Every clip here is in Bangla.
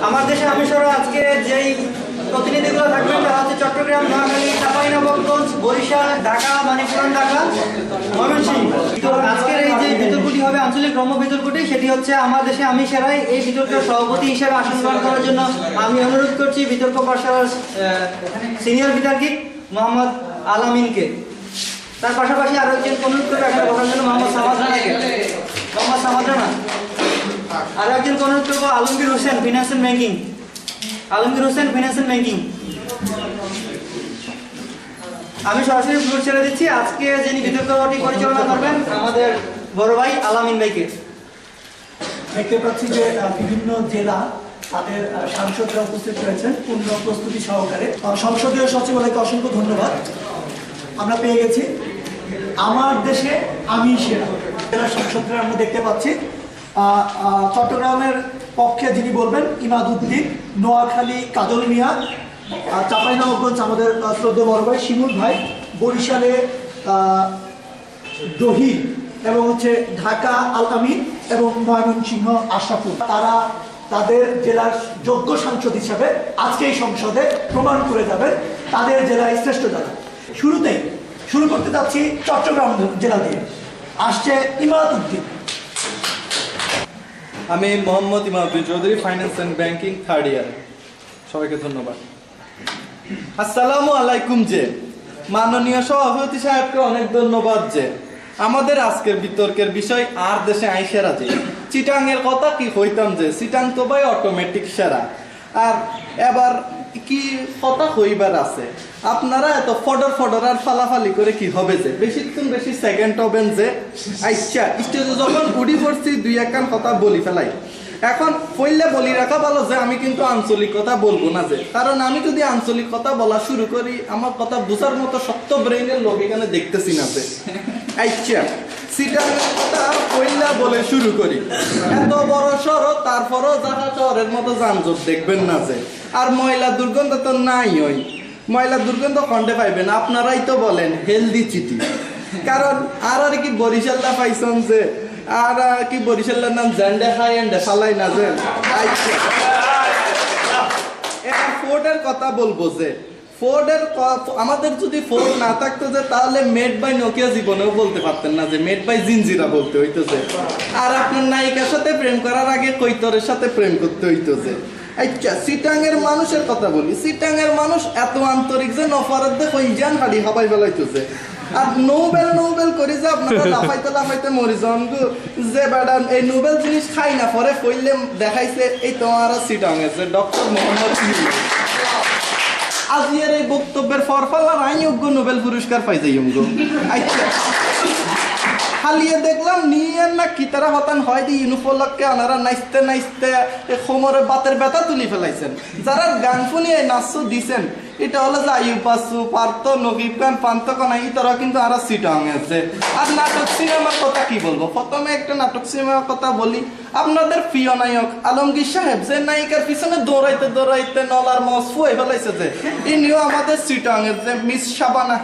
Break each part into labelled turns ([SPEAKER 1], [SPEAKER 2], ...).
[SPEAKER 1] আমার দেশে আমি সহ আজকে যেই প্রতিনিধিগুলো থাকবেন তারা হচ্ছে চট্টগ্রাম, নোয়াখালী, চাঁপাইনবাবগঞ্জ, বরিশাল, ঢাকা, মানে পুরান ঢাকা, ময়মনসিংহ। তো আজকের এই যে বিতর্কটি হবে আঞ্চলিক ব্রহ্ম বিতর্কটি, সেটি হচ্ছে আমার দেশে আমি সেরাই। এই বিতর্কের সভাপতি হিসেবে আসন গ্রহণ করার জন্য আমি অনুরোধ করছি বিতর্ক পাঠশালার সিনিয়র বিতর্কিক মোহাম্মদ আলামিনকে। তার পাশাপাশি আরো একজন অনুরোধ করবে একটা বলার জন্য মোহাম্মদ সামাদ রানাকে। মোহাম্মদ সামাদ রানা। আর একজন অনুরোধ করবো Alamgir Hossain, finance and banking. Alamgir Hossain, finance and banking. আমি সরাসরি ফ্লোর ছেড়ে দিচ্ছি। আজকে যিনি বিতর্কটি পরিচালনা করবেন আমাদের বড় ভাই আলামিন ভাইকে।
[SPEAKER 2] দেখতে পাচ্ছি যে বিভিন্ন জেলা তাদের সাংসদরা উপস্থিত রয়েছেন পূর্ণ প্রস্তুতি সহকারে। সংসদীয় সচিবালয়কে অসংখ্য ধন্যবাদ। আমরা পেয়ে গেছি আমার দেশে আমি সেরা জেলা সংসদরা আমরা দেখতে পাচ্ছি। চট্টগ্রামের পক্ষে যিনি বলবেন ইমাদ উদ্দিন, নোয়াখালী কাজল মিয়া, চাঁপাইনবাবগঞ্জ আমাদের শ্রদ্ধেয় বড় ভাই শিমুল ভাই, বরিশালে দহির এবং হচ্ছে ঢাকা আল আমিন এবং ময়মনসিংহ আশরাফুল। তারা তাদের জেলার যোগ্য সাংসদ হিসাবে আজকে এই সংসদে প্রমাণ করে যাবেন তাদের জেলায় শ্রেষ্ঠ যারা। শুরুতেই শুরু করতে যাচ্ছি চট্টগ্রাম জেলা দিয়ে। আসছে ইমাদ উদ্দিন।
[SPEAKER 3] আমি Mohammad Imaduddin Chowdhury, finance and banking third year. সবাইকে ধন্যবাদ। আসসালামু আলাইকুম। যে মাননীয় সভাপতি সাহেবকে অনেক ধন্যবাদ যে আমাদের আজকের বিতর্কের বিষয় আর দেশে আই সেরা। যে চিটাং এর কথা কি হইতাম যে চিটাং তো ভাই অটোমেটিক সেরা। আর এবার কি কথা হইবার আছে, আপনারা এত ফডর আর ফালাফালি করে কি হবে যে বেশি সেকেন্ড হবেন যে আচ্ছা স্টেজে যখন উড়ি পড়ছি দুই একখান কথা বলি ফেলাই। এখন পইলে বলি রাখা ভালো যে আমি কিন্তু আঞ্চলিক কথা বলবো না, যে কারণ আমি যদি আঞ্চলিক কথা বলা শুরু করি আমার কথা বোঝার মতো শক্ত ব্রেইনের লোক এখানে দেখতেছি না। যে আচ্ছা সিটারের কথা পইলা বলে শুরু করি। এত বড় শহর তারপরও জায়গা শহরের মতো যানজট দেখবেন না। যে আর ময়লা দুর্গন্ধ তো নাই, ওই ময়লা দুর্গন্ধ খন্ডে পাইবেন। আপনারাই তো বলেন হেলদি চিটি, কারণ আর কি বরিশাল্লা পাইছেন যে আর কি বরিশালের নাম জ্যান্ডে খাই এন্ডে ফালাই না যে। এটা ফোর্ডের কথা বলবো যে ফোর্ডের আমাদের যদি ফোর্ড না থাকতো যে তাহলে মেড বাই নোকিয়া জীবনেও বলতে পারতেন না, যে মেড বাই জিনজিরা বলতে হইতো যে। আর আপনার নায়িকার সাথে প্রেম করার আগে কৈতরের সাথে প্রেম করতে হইতো যে। আচ্ছা সিটাং এর মানুষের কথা বলি। সিটাং এর মানুষ এত আন্তরিক যে নফারের দেখো ইজান হাড়ি হাবাই ফেলাইতেছে। আর নোবেল করে যে আপনারা লাফাইতে মরি যান যে বেড়ান এই নোবেল জিনিস খাই না পরে কইলে দেখাইছে এই তোমার সিটাং এর যে ডক্টর মোহাম্মদ আজিয়ার এই বক্তব্যের ফরফালার আইনযোগ্য নোবেল পুরস্কার পাইছে ইয়ঙ্গ। আচ্ছা হালিয়ে দেখলাম নিয়ে না কি তারা হতান হয় দি ইউনিফর্মকে আনারা নাচতে কোমরে বাতের ব্যথা তুলি ফেলাইছেন। যারা গান শুনিয়ে নাচু দিছেন এটা হলো যে আয়ুব বাসু, পার্থ, নগিব খান, পান্তকনা তারা কিন্তু আরো সিটাং আছে। আর নাটক সিনেমার কথা কি বলবো, প্রথমে একটা নাটক সিনেমার কথা বলি। আপনাদের প্রিয় নায়ক আলমগীর সাহেব যে নায়িকার পিছনে দৌড়াইতে নলার মস ফুয়ে ফেলাইছে যে ইনিও আমাদের সিটাং এর যে মিসেস সাবানা।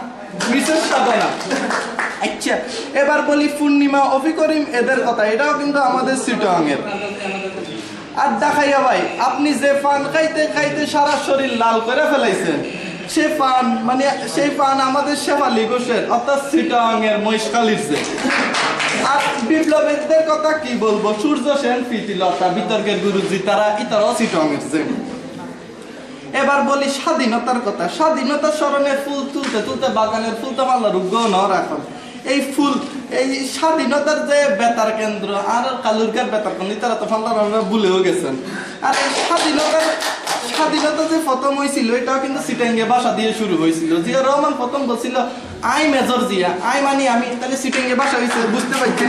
[SPEAKER 3] আচ্ছা এবার বলি পূর্ণিমা, অফি করিম এদের কথা, এটাও কিন্তু আমাদের সিটাং এর। আর দেখাইয়া ভাই আপনি যে পান খাইতে সারা শরীর লাল করে ফেলাইছেন সে পান মানে সেই পান আমাদের শেফালি ঘোষের অর্থাৎ সিটাং এর মহিষকালীর যে। আর বিপ্লবীদের কথা কি বলবো, সূর্য সেন, প্রীতিলতা, বিতর্কের গুরুজি তারা ইতারাও সিটাং এর যে। এবার বলি স্বাধীনতার কথা। স্বাধীনতার স্মরণে ফুল তুলতে বাগানের ফুল তো মাল্লা রুগ্য ন রাখন। এই ফুল এই স্বাধীনতার যে বেতার কেন্দ্র আর কালুরকার বেতার কেন্দ্র তারা তো ফাল্লা ভুলেও গেছেন। আর এই স্বাধীনতা যে প্রথম হয়েছিল এটাও কিন্তু সিটাঙ্গে ভাষা দিয়ে শুরু হয়েছিল। জিয়া রহমান প্রথম বলছিল আই মেজর জিয়া, আই মানি আমি, তাহলে সিটাঙ্গে ভাষা হয়েছে বুঝতে পারছি।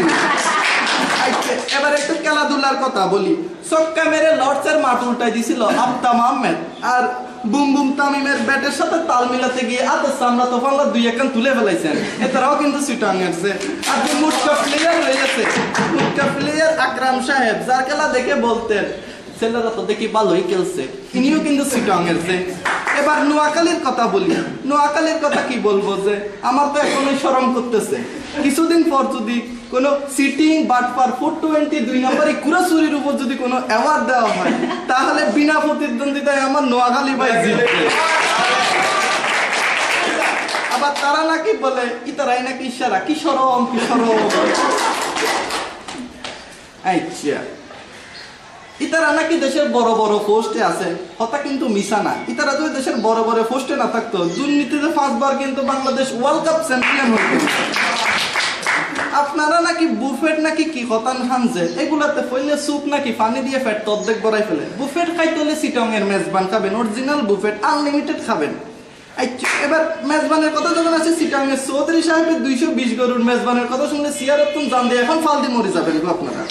[SPEAKER 3] এবার একটু খেলাধুলার কথা বলি। ছক্কা মেরে লর্ডসের মাঠ উল্টাই দিছিল আফতাব আহমেদ। আর বুম বুম তামিমের ব্যাটের সাথে তাল মিলাতে গিয়ে আতস আমরা তো ফাল্লা দুই একান তুলে ফেলাইছেন, এটারাও কিন্তু সিটাং এরছে। আর যে মুটকা প্লেয়ার রয়েছে, মুটকা প্লেয়ার আকরাম সাহেব যার খেলা দেখে বলতেন ছেলেরা তো দেখি ভালোই খেলছে, ইনিও কিন্তু সিটাং এরছে। এবার নোয়াখালীর কথা বলি। নোয়াখালীর কথা কি বলবো, যে আমার তো এখনই শরম করতেছে। কিছুদিন পর যদি কোনো সিটিং বাটপার 420 2 নম্বরে কুরাসুরির উপর যদি কোনো অ্যাওয়ার্ড দেওয়া হয়, তাহলে বিনা প্রতিদ্বন্দ্বিতায় আমার নোয়াখালী ভাই জিতবে। আবার তারা নাকি বলে ইতারাই নাকি ইশারা, কি শরম কি শরম। আচ্ছা, ইতারা নাকি দেশের বড় বড় পোস্টে আছে, কথা কিন্তু মিশা না। ইতারা যদি দেশের বড় বড় পোস্টে না থাকতো, দুর্নীতিতে 5 বার কিন্তু বাংলাদেশ ওয়ার্ল্ড কাপ চ্যাম্পিয়ন হতো। আপনারা নাকি বুফেট নাকি কি হতান খান, যে এগুলাতে ফইলে স্যুপ নাকি পানি দিয়ে ফ্যাট তর্ধেক বড়াই ফেলে। বুফেট খাইতে হলে চিটং এর মেজবান খাবেন, অরিজিনাল বুফেট আনলিমিটেড খাবেন। আচ্ছা, এবার মেজবানের কথা যখন আছে, চিটং এর চৌধুরী সাহেবের 220 গরুর মেজবানের কথা শুনলে সিয়ারতুন জান দিয়ে এখন ফালদি মরে যাবেন গো আপনারা।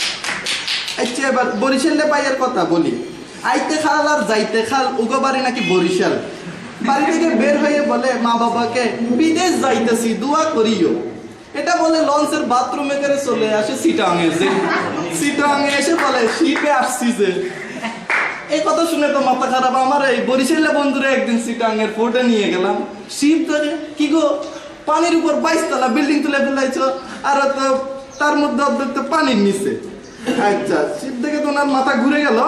[SPEAKER 3] আচ্ছা, এবার বরিশালে পাইয়ের কথা বলি। আইতে খাল আর যাইতে খাল, উগো বাড়ি নাকি বরিশাল। বাড়ি থেকে বের হয়ে বলে মা বাবাকে বিদেশ যাইতেছি দোয়া করিও। এটা বলে লঞ্চের বাথরুমে করে চলে আসে চিটাঙে, যে চিটাঙে এসে বলে শিপে আসছি যে। এই কথা শুনে তো মাথা খারাপ আমার। এই বরিশালে বন্ধুরা একদিন চিটাঙের ফোর্টে নিয়ে গেলাম। শিপ ধরে কি গো, পানির উপর 22 তলা বিল্ডিং তুলে ফেলাইছো, আর তো তার মধ্যে অর্ধেক তো পানির নিচে। আচ্ছা, শিপ দেখে তো ওনার মাথা ঘুরে গেল।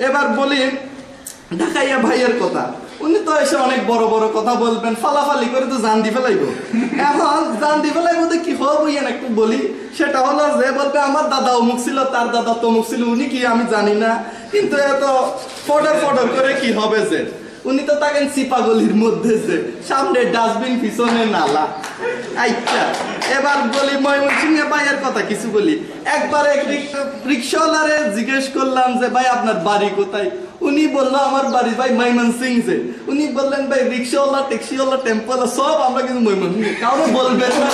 [SPEAKER 3] এবার বলি ঢাকাইয়া ভাইয়ের কথা। উনি তো এসে অনেক বড় বড় কথা বলবেন, ফালাফালি করে তো জান দি ফেলাইব। এখন জান দি ফেলাইব কি হবো একটু বলি। সেটা হলো যে বলবে আমার দাদা অমুক ছিল, তার দাদা তমুক ছিল, উনি কি আমি জানি না। কিন্তু এত ফডর ফডর করে কি হবে, যে উনি তো থাকেন চিপাগলির মধ্যে, যে সামনে ডাস্টবিন পিছনে নালা। আচ্ছা, এবার বলি ময়মনসিংহে ভাইয়ের কথা কিছু বলি। একবার এক রিক্সাওয়ালারে জিজ্ঞেস করলাম যে ভাই আপনার বাড়ি কোথায়। উনি বললো আমার বাড়ি ভাই ময়মনসিংহ। যে উনি বললেন ভাই রিক্সাওয়ালা ট্যাক্সিওয়ালা টেম্পোওয়ালা সব আমরা কিন্তু ময়মনসিংহ, কাউকে বলবেন না।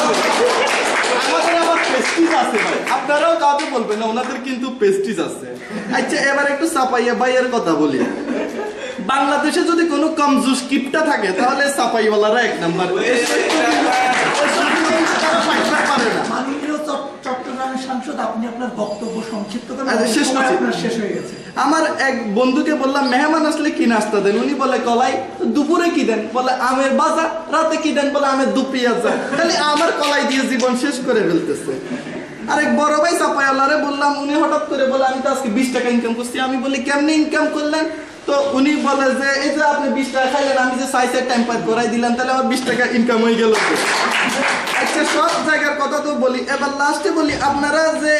[SPEAKER 3] আমাদের আবার পেস্টিজ আছে ভাই, আপনারাও কাউকে বলবেন না, ওনাদের কিন্তু পেস্টিজ আছে। আচ্ছা, এবার একটু চাপাইয়া ভাইয়ের কথা বলি। বাংলাদেশে যদি কোনো কমজুস কিপটা থাকে, তাহলে চাপাইওয়ালারা 1 নাম্বার।
[SPEAKER 2] মাননীয় চট্টগ্রামের সাংসদ, আপনি আপনার বক্তব্য সংক্ষিপ্ত করেন, শেষ হয়ে গেছে।
[SPEAKER 3] আমার এক বন্ধুকে বললাম মেহমান আসলে কি নাস্তা দেন, উনি বলে কলাই। দুপুরে কি দেন, বলে আমের বাজা। রাতে কি দেন, বলে আমের দু পেঁয়াজা। খালি আমার কলাই দিয়ে জীবন শেষ করে ফেলতেছে। আরেক বড় ভাই চাপাইওয়ালারে বললাম, উনি হঠাৎ করে বলে আমি তো আজকে 20 টাকা ইনকাম করছি। আমি বলি কেমনি ইনকাম করলেন? তো উনি বলে যে এই যে আপনি 20 টাকা খাইলেন, আমি যে সাইজের টাইম পার করাই দিলাম, তাহলে আমার 20 টাকা ইনকাম হয়ে গেল। আচ্ছা, সব জায়গার কথা তো বলি। এবার লাস্টে বলি, আপনারা যে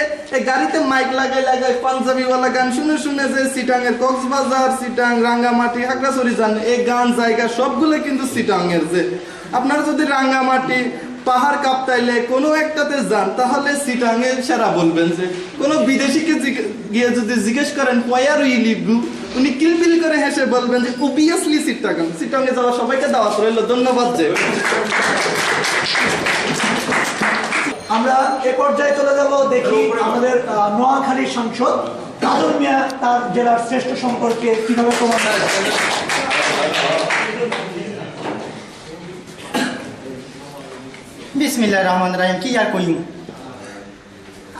[SPEAKER 3] গাড়িতে মাইক লাগাই লাগাই পাঞ্জাবিওয়ালা গান শুনে শুনে যে চিটাঙের কক্সবাজার, চিটাং, রাঙ্গামাটি, খাগড়াছড়ি যান, এই গান জায়গা সবগুলো কিন্তু চিটাঙের। যে আপনারা যদি রাঙ্গামাটি পাহাড় কাঁপতাইলে কোনো একটাতে যান, তাহলে চিটাঙের সেরা বলবেন। যে কোনো বিদেশিকে গিয়ে যদি জিজ্ঞেস করেন হোয়ার উই লিভ, উনি কিলবিল করে হেসে বলবেন যে অবভিয়াসলি চিটাগাং। চিটাঙে যাওয়া সবাইকে দাওয়াত রইল, ধন্যবাদ। যে
[SPEAKER 2] আমরা এ পর্যায়ে চলে যাব, দেখি আমাদের নোয়াখালীর সাংসদ কাজল মিয়া তার জেলার শ্রেষ্ঠ সম্পর্কে কিভাবে প্রমাণ দেয়।
[SPEAKER 1] বিসমিল্লাহির রহমানির রহিম। কি আর কইম,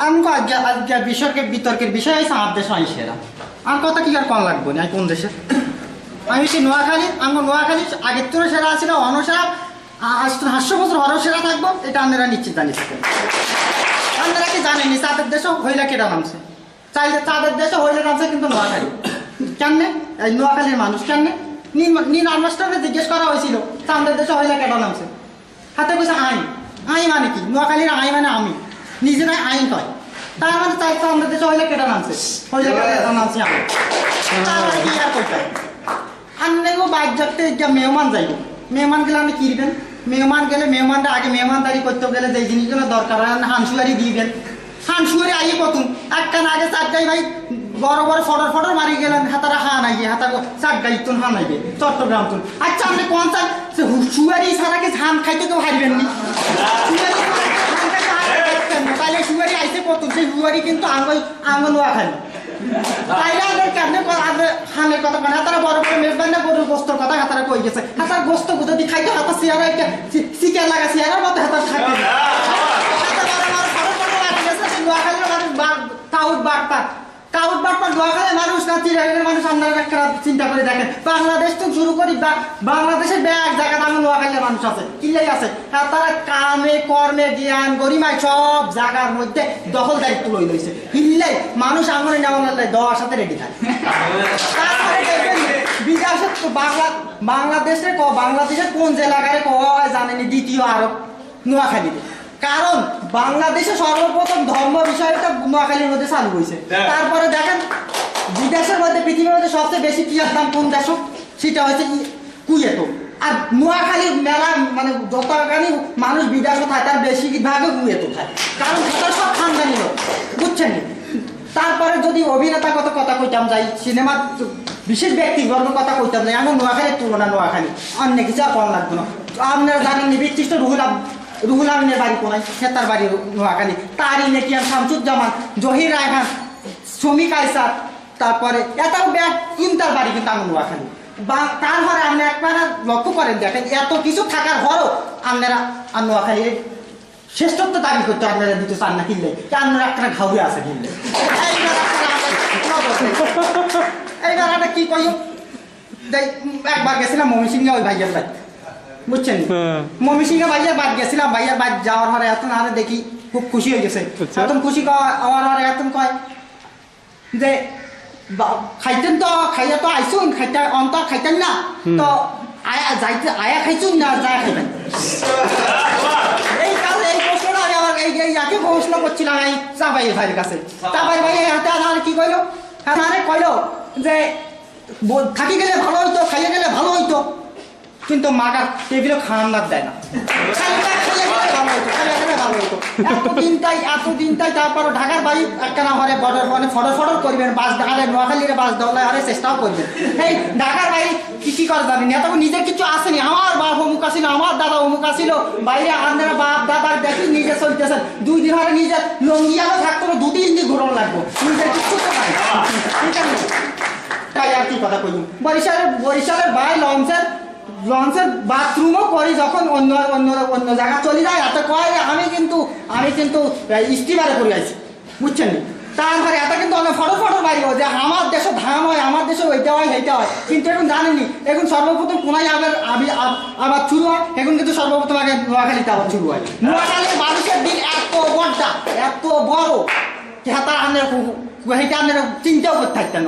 [SPEAKER 1] আমগো আজকে বিতর্কের বিষয় আছে আমার দেশ আইসেরা। আর কথা কি আর কম লাগবো না, কোন দেশে আমি হচ্ছে নোয়াখালী। আমগো নোয়াখালী আগের তো সেরা আছে না, অনসেরা 800 বছর হরও সেরা থাকবো, এটা আপনারা নিশ্চিত জানি থাকেন। আপনারা কি জানেনি চাঁদের দেশে হইলা কেটা নামছে? চাইলে চাঁদের দেশে হইলে নামছে কিন্তু নোয়াখালী। কেমনে এই নোয়াখালীর মানুষ কেমনে নীল আর্মস্ট্রংকে জিজ্ঞেস করা হয়েছিল চাঁদের দেশে হইলা কেটা নামছে? হাতে কইছে আইন। আইন মানে কি? নোয়াখালীর আইন মানে আমি নিজেরাই আইন কয়। তার মানে চাইছে আমাদের দেশে হইলে কেটা নামছে, হইলে কেটা নামছে আমি। তারপরে কি আর কইতাম, আনলেও বাইক যাতে মেহমান যাইব, মেহমান গেলে আপনি কিনবেন। মেহমান গেলে মেহমানটা আগে মেহমানদারি করতে গেলে যে জিনিসগুলো দরকার হয় হাঁসুয়ারি দিবেন। হাঁসুয়ারি আইয়ে কতুন একটা না আগে চারটাই ভাই বড় বড় ফটর ফটর মারি গেলেন, হাতারা হা নাই হাতা চারটাই তুন হা নাইবে চট্টগ্রাম তুন। আচ্ছা আপনি কোন চান সুয়ারি ছাড়াকে ধান খাইতে কেউ হারবেন নি? তাইলে সুয়ারি আইসে কতুন, সেই সুয়ারি কিন্তু আঙ্গন খালি। তাইলে আমাদের কেমনে হানের কথা মানে হাতারা বড় বড় মেজবান না গরুর গোস্তর কথা হাতারা কই গেছে। হাতার গোস্ত যদি খাইতে হাতার চেয়ারা চিকেন লাগা চেয়ারার মতো হাতার থাকবে।
[SPEAKER 4] কাউট বাটপার নোয়াখালীর মানুষ না চিরাগের মানুষ আপনারা একটা চিন্তা করে দেখেন বাংলাদেশ তো শুরু করি বাংলাদেশের ব্যাগ জায়গাটা আমার নোয়াখালীর মানুষ আছে কিলাই আছে আর তারা কামে কর্মে জ্ঞান গরিমায় সব জায়গার মধ্যে দখল দায়িত্ব লই লইছে হিল্লাই মানুষ আঙুলে নেওয়া দেওয়ার সাথে রেডি থাকে তারপরে দেখবেন বিদেশের তো বাংলাদেশের কোন জেলাগারে কয় জানেনি দ্বিতীয় আরব নোয়াখালীতে কারণ বাংলাদেশে সর্বপ্রথম ধর্ম বিষয়টা নোয়াখালীর মধ্যে চালু হয়েছে তারপরে দেখেন বিদেশের মধ্যে পৃথিবীর মধ্যে সবচেয়ে বেশি পিঁয়াজ দাম কোন দেশ সেটা হচ্ছে কুয়েত আর নোয়াখালীর মেলা মানে যতখানি মানুষ বিদেশে থাকে তার বেশিরভাগই কুয়েত থাকে কারণ সেটা সব খানদানি লোক বুঝছেন তারপরে যদি অভিনেতা কত কথা কইতাম যাই সিনেমার বিশেষ ব্যক্তিবর্গ কথা কইতাম যাই আমার নোয়াখালীর তুলনা নোয়াখালী অন্য কিছু আর কম লাগবে না আপনারা জানেন বিশিষ্ট রুহুল আমিনের বাড়ি কোনায় সেতার বাড়ি নোয়াখালী তারই নেকিয়ান শামসুজ্জামান জহির রায়হান শ্রমিক আইসার তারপরে এটাও ব্যাগ ইন্টার বাড়ি কিন্তু আমার নোয়াখালী তারপরে আপনি একবার লক্ষ্য করেন দেখেন এত কিছু থাকার পরও আপনারা আর নোয়াখালীর শ্রেষ্ঠত্ব দাবি করতে আপনারা দিতে চান না কিনলে আপনারা একটা ঘাউরে আছে কিনলে এইবার একটা কি কই একবার গেছিলাম ময়মনসিংহে ওই ভাইয়ের বাড়ি বুঝছেন ময়মনসিংহে ভাইয়ের বাদ গেছিলাম ভাইয়ের বাদ যাওয়ার পরে এখন আরে দেখি খুব খুশি হয়ে গেছে এখন খুশি হওয়ার পরে এখন কয় যে খাইতেন তো খাইয়া তো আইসুন খাইতে অন্তর খাইতেন না তো আয়া যাইতে আয়া খাইছুন না যায় খাইতেন এই কারণে এই প্রশ্নটা আমি আমার এই একই প্রশ্ন করছিলাম এই চাপাই ভাইয়ের কাছে চাপাই ভাই হাতে আর কি কইলো আরে কইলো যে থাকি গেলে ভালো হইতো খাইয়ে গেলে ভালো হইতো কিন্তু মাগার টেবিলে খাওয়ার দেয় না এতদিনটাই তারপর ঢাকার বাড়ি একটা না হরে বড় মানে ফটো করবেন বাস ঢাকারে নোয়াখালীরে বাস দেওয়া হরে চেষ্টাও করবেন এই ঢাকার বাড়ি কি করে জানেন এত নিজের কিছু আসেনি আমার বাপ অমুক আসিল আমার দাদা অমুক আসিল বাইরে আপনারা বাপ দাদার দেখি নিজে চলতেছেন 2 দিন হরে নিজের লঙ্গিয়ানো থাকতো 2-3 দিন ঘুরন লাগবো নিজের কিছু তো নাই ঠিক আছে তাই আর কি কথা কইব বরিশালের বাই লঞ্চের বাথরুমও করি যখন অন্য জায়গা চলে যায় এত কয় আমি কিন্তু স্টিমারে করে আছি বুঝছেন নি তারপরে এটা কিন্তু অনেক ফটো বাইরে যে আমার দেশে ধাম হয় আমার দেশে ওইটা হয় সেইটা হয় কিন্তু এখন জানেনি এখন সর্বপ্রথম কোনায় আবার শুরু হয় এখন কিন্তু সর্বপ্রথম আগে নোয়াখালীতে আবার শুরু হয় নোয়াখালীর মানুষের দিন এত বড় তার সেইটা আপনারা চিন্তাও করতে থাকতেন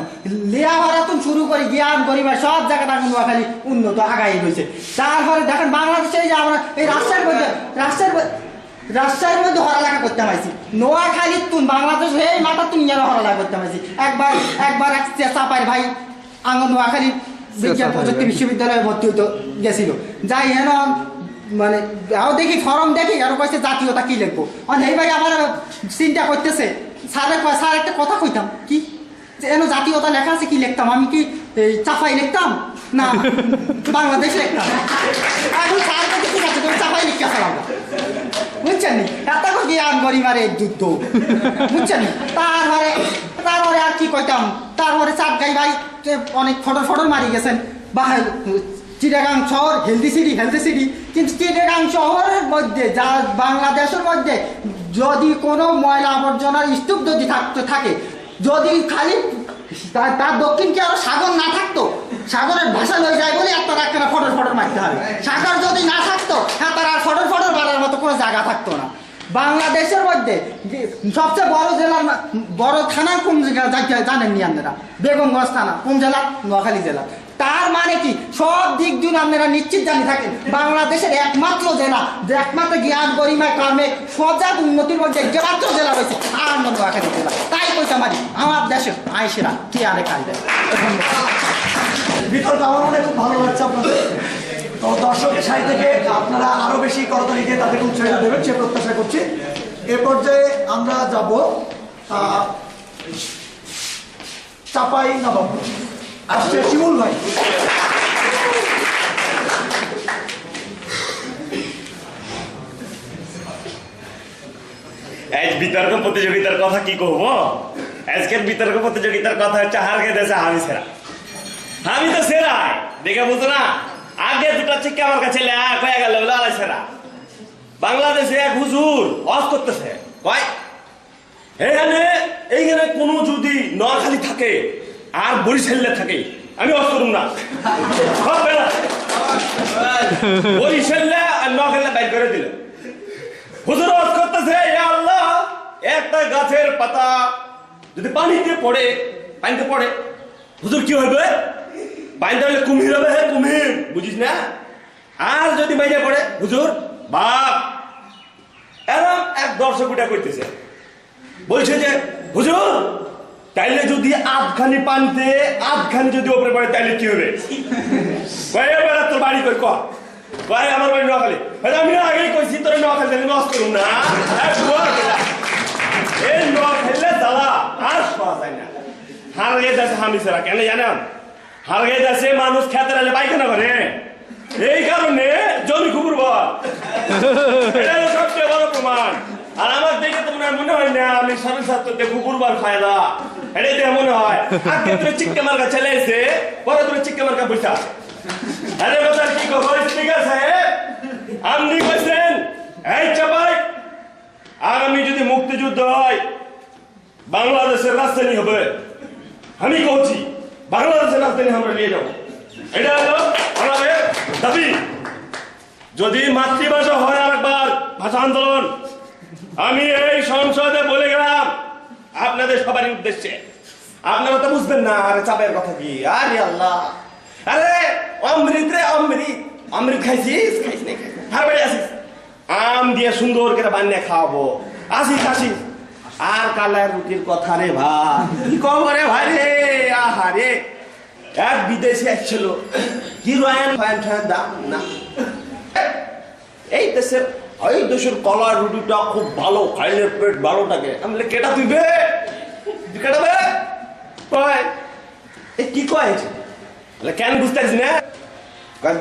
[SPEAKER 4] লেয়া ভাড়াতুন শুরু করে জ্ঞান গরিবের সব জায়গাটা নোয়াখালী উন্নত আগাই হয়েছে তারপরে দেখেন বাংলাদেশে যে আমরা এই রাজশাহীর মধ্যে হরালেখা করতে পারছি নোয়াখালীর তুন বাংলাদেশ এই মাথা তুন ইয়ারা হরালেখা করতে পারছি একবার চাপাই ভাই আঙ্গ নোয়াখালী বিজ্ঞান প্রযুক্তি বিশ্ববিদ্যালয়ে ভর্তি হতে গেছিল যাই হেন মানে দেখি ফর্ম দেখি আরো কয়েছে জাতীয়তা কি লিখবো এই ভাই আমার চিন্তা করতেছে স্যার একটা কথা কইতাম কি এন জাতীয়তা লেখা আছে কি লিখতাম আমি কি চাপাই লিখতাম না বাংলাদেশ লিখতাম এখন স্যার ঠিক আছে তুমি চাপাই লিখতে আসলাম বুঝছেন নি এত জ্ঞান গরিমারে যুদ্ধ বুঝছেন নি তারপরে আর কি কইতাম তারপরে চাপ গাই ভাই অনেক ফটো মারি গেছেন চিটাগাং শহর হেলদি সিটি কিন্তু চিটাগাং শহরের মধ্যে যা বাংলাদেশের মধ্যে যদি কোনো ময়লা আবর্জনার স্তূপ যদি থাকে যদি খালি তার দক্ষিণ কি আরো সাগর না থাকতো সাগরের ভাষা লয়ে যায় বলে একটা ফটো মারতে হবে সাগর যদি না থাকতো তার আর ফটো মারার মতো কোনো জায়গা থাকতো না বাংলাদেশের মধ্যে সবচেয়ে বড় থানা কোন জায়গায় জানেননি আপনারা বেগমগঞ্জ থানা কোন জেলা নোয়াখালী জেলা তার মানে কি সব দিক দিয়ে আপনারা নিশ্চিত জানি থাকেন বাংলাদেশের একমাত্র জেলা যে একমাত্র জ্ঞান গরিমায় কর্মে সজাগ উন্নতির মধ্যে একমাত্র জেলা রয়েছে আর নোয়াখালী জেলা তাই কইতে মারি আমার দেশের আইসেরা কি আরে কাজ দেয়
[SPEAKER 2] বিতর্ক আমার মনে খুব ভালো লাগছে আপনাদের তো দর্শকের সাইড থেকে আপনারা আরো বেশি করতালি দিয়ে তাদেরকে উৎসাহিত দেবেন সে প্রত্যাশা করছি এ পর্যায়ে আমরা যাব চাপাই নবাবগঞ্জ আসছে শিমুল ভাই
[SPEAKER 5] আজ বিতর্ক প্রতিযোগিতার কথা কি কহব আজকের বিতর্ক প্রতিযোগিতার কথা হচ্ছে হারকে দেশে আমি সেরা আমি তো সেরা দেখে বুঝো না আগে দুটা চিক্কা আমার কাছে কয়ে গেল সেরা বাংলাদেশে এক হুজুর ওয়াজ করতেছে কয় এইখানে কোনো যদি নোয়াখালী থাকে আর বরিশালে থাকে আমি অস করুম না হবে না বরিশালে আর নোয়াখালী বাইর করে দিল হুজুর অস করতেছে ইয়া আল্লাহ একটা গাছের পাতা যদি পানিতে পড়ে হুজুর কি হবে পানিতে হলে কুমির হবে। হ্যাঁ কুমির বুঝিস না। আর যদি বাইরে পড়ে হুজুর বাপ এরকম এক দর্শক উঠা করতেছে বলছে যে হুজুর তাইলে যদি আধখানি পানিতে আধখানি যদি ওপরে পড়ে তাইলে কি হবে? তোর বাড়ি কই কয় আমার বাড়ি নোয়াখালী। আমি আগেই কইছি তোর নোয়াখালী নষ্ট করুন না এই নোয়াখালী জ্বালা আর শোয়া যায় না। হারগে যাচ্ছে হামিসেরা কেন জানেন? হারগে যাচ্ছে মানুষ খেতে রাখলে পায়খানা করে এই কারণে জমি খুবুর বল এটা সবচেয়ে বড় প্রমাণ। আর আমার দেখে তো মনে হয় না আমি স্বামী ছাত্রতে কুকুরবার ফায়দা এটাই দেখে মনে হয়। আগে তুমি চিক্কে মার্কা চলে এসে পরে তুমি চিক্কে মার্কা বৈশা আরে কথা কি খবর স্পিকার সাহেব আপনি কইছেন এই চাপাই আগামী যদি মুক্তিযুদ্ধ হয় বাংলাদেশের রাজধানী হবে। আমি কইছি বাংলাদেশের রাজধানী আমরা নিয়ে যাব। এটা হলো আমাদের দাবি। যদি মাতৃভাষা হয় আরেকবার ভাষা আন্দোলন আমি এই সংসদে বলে গেলাম আপনাদের সবারই উদ্দেশ্যে। আপনারা তো বুঝবেন না আরে চাপের কথা কি। আরে আল্লাহ আরে অমৃত রে অমৃত খাইছিস নাই হার বাড়ি আসিস আম দিয়ে সুন্দর করে বানিয়ে খাওয়াবো আসিস আর কালার রুটির কথা রে ভাই কি খবরে ভাই রে আহারে এক বিদেশি আসছিল কি রয়েন দাম না এই দেশের কলার রুটিটা খুব ভালো খাইলে পেট ভালো থাকে। আমি কেটা তুইবে কেটাবে কয় কি কয় কেন বুঝতে পারছি না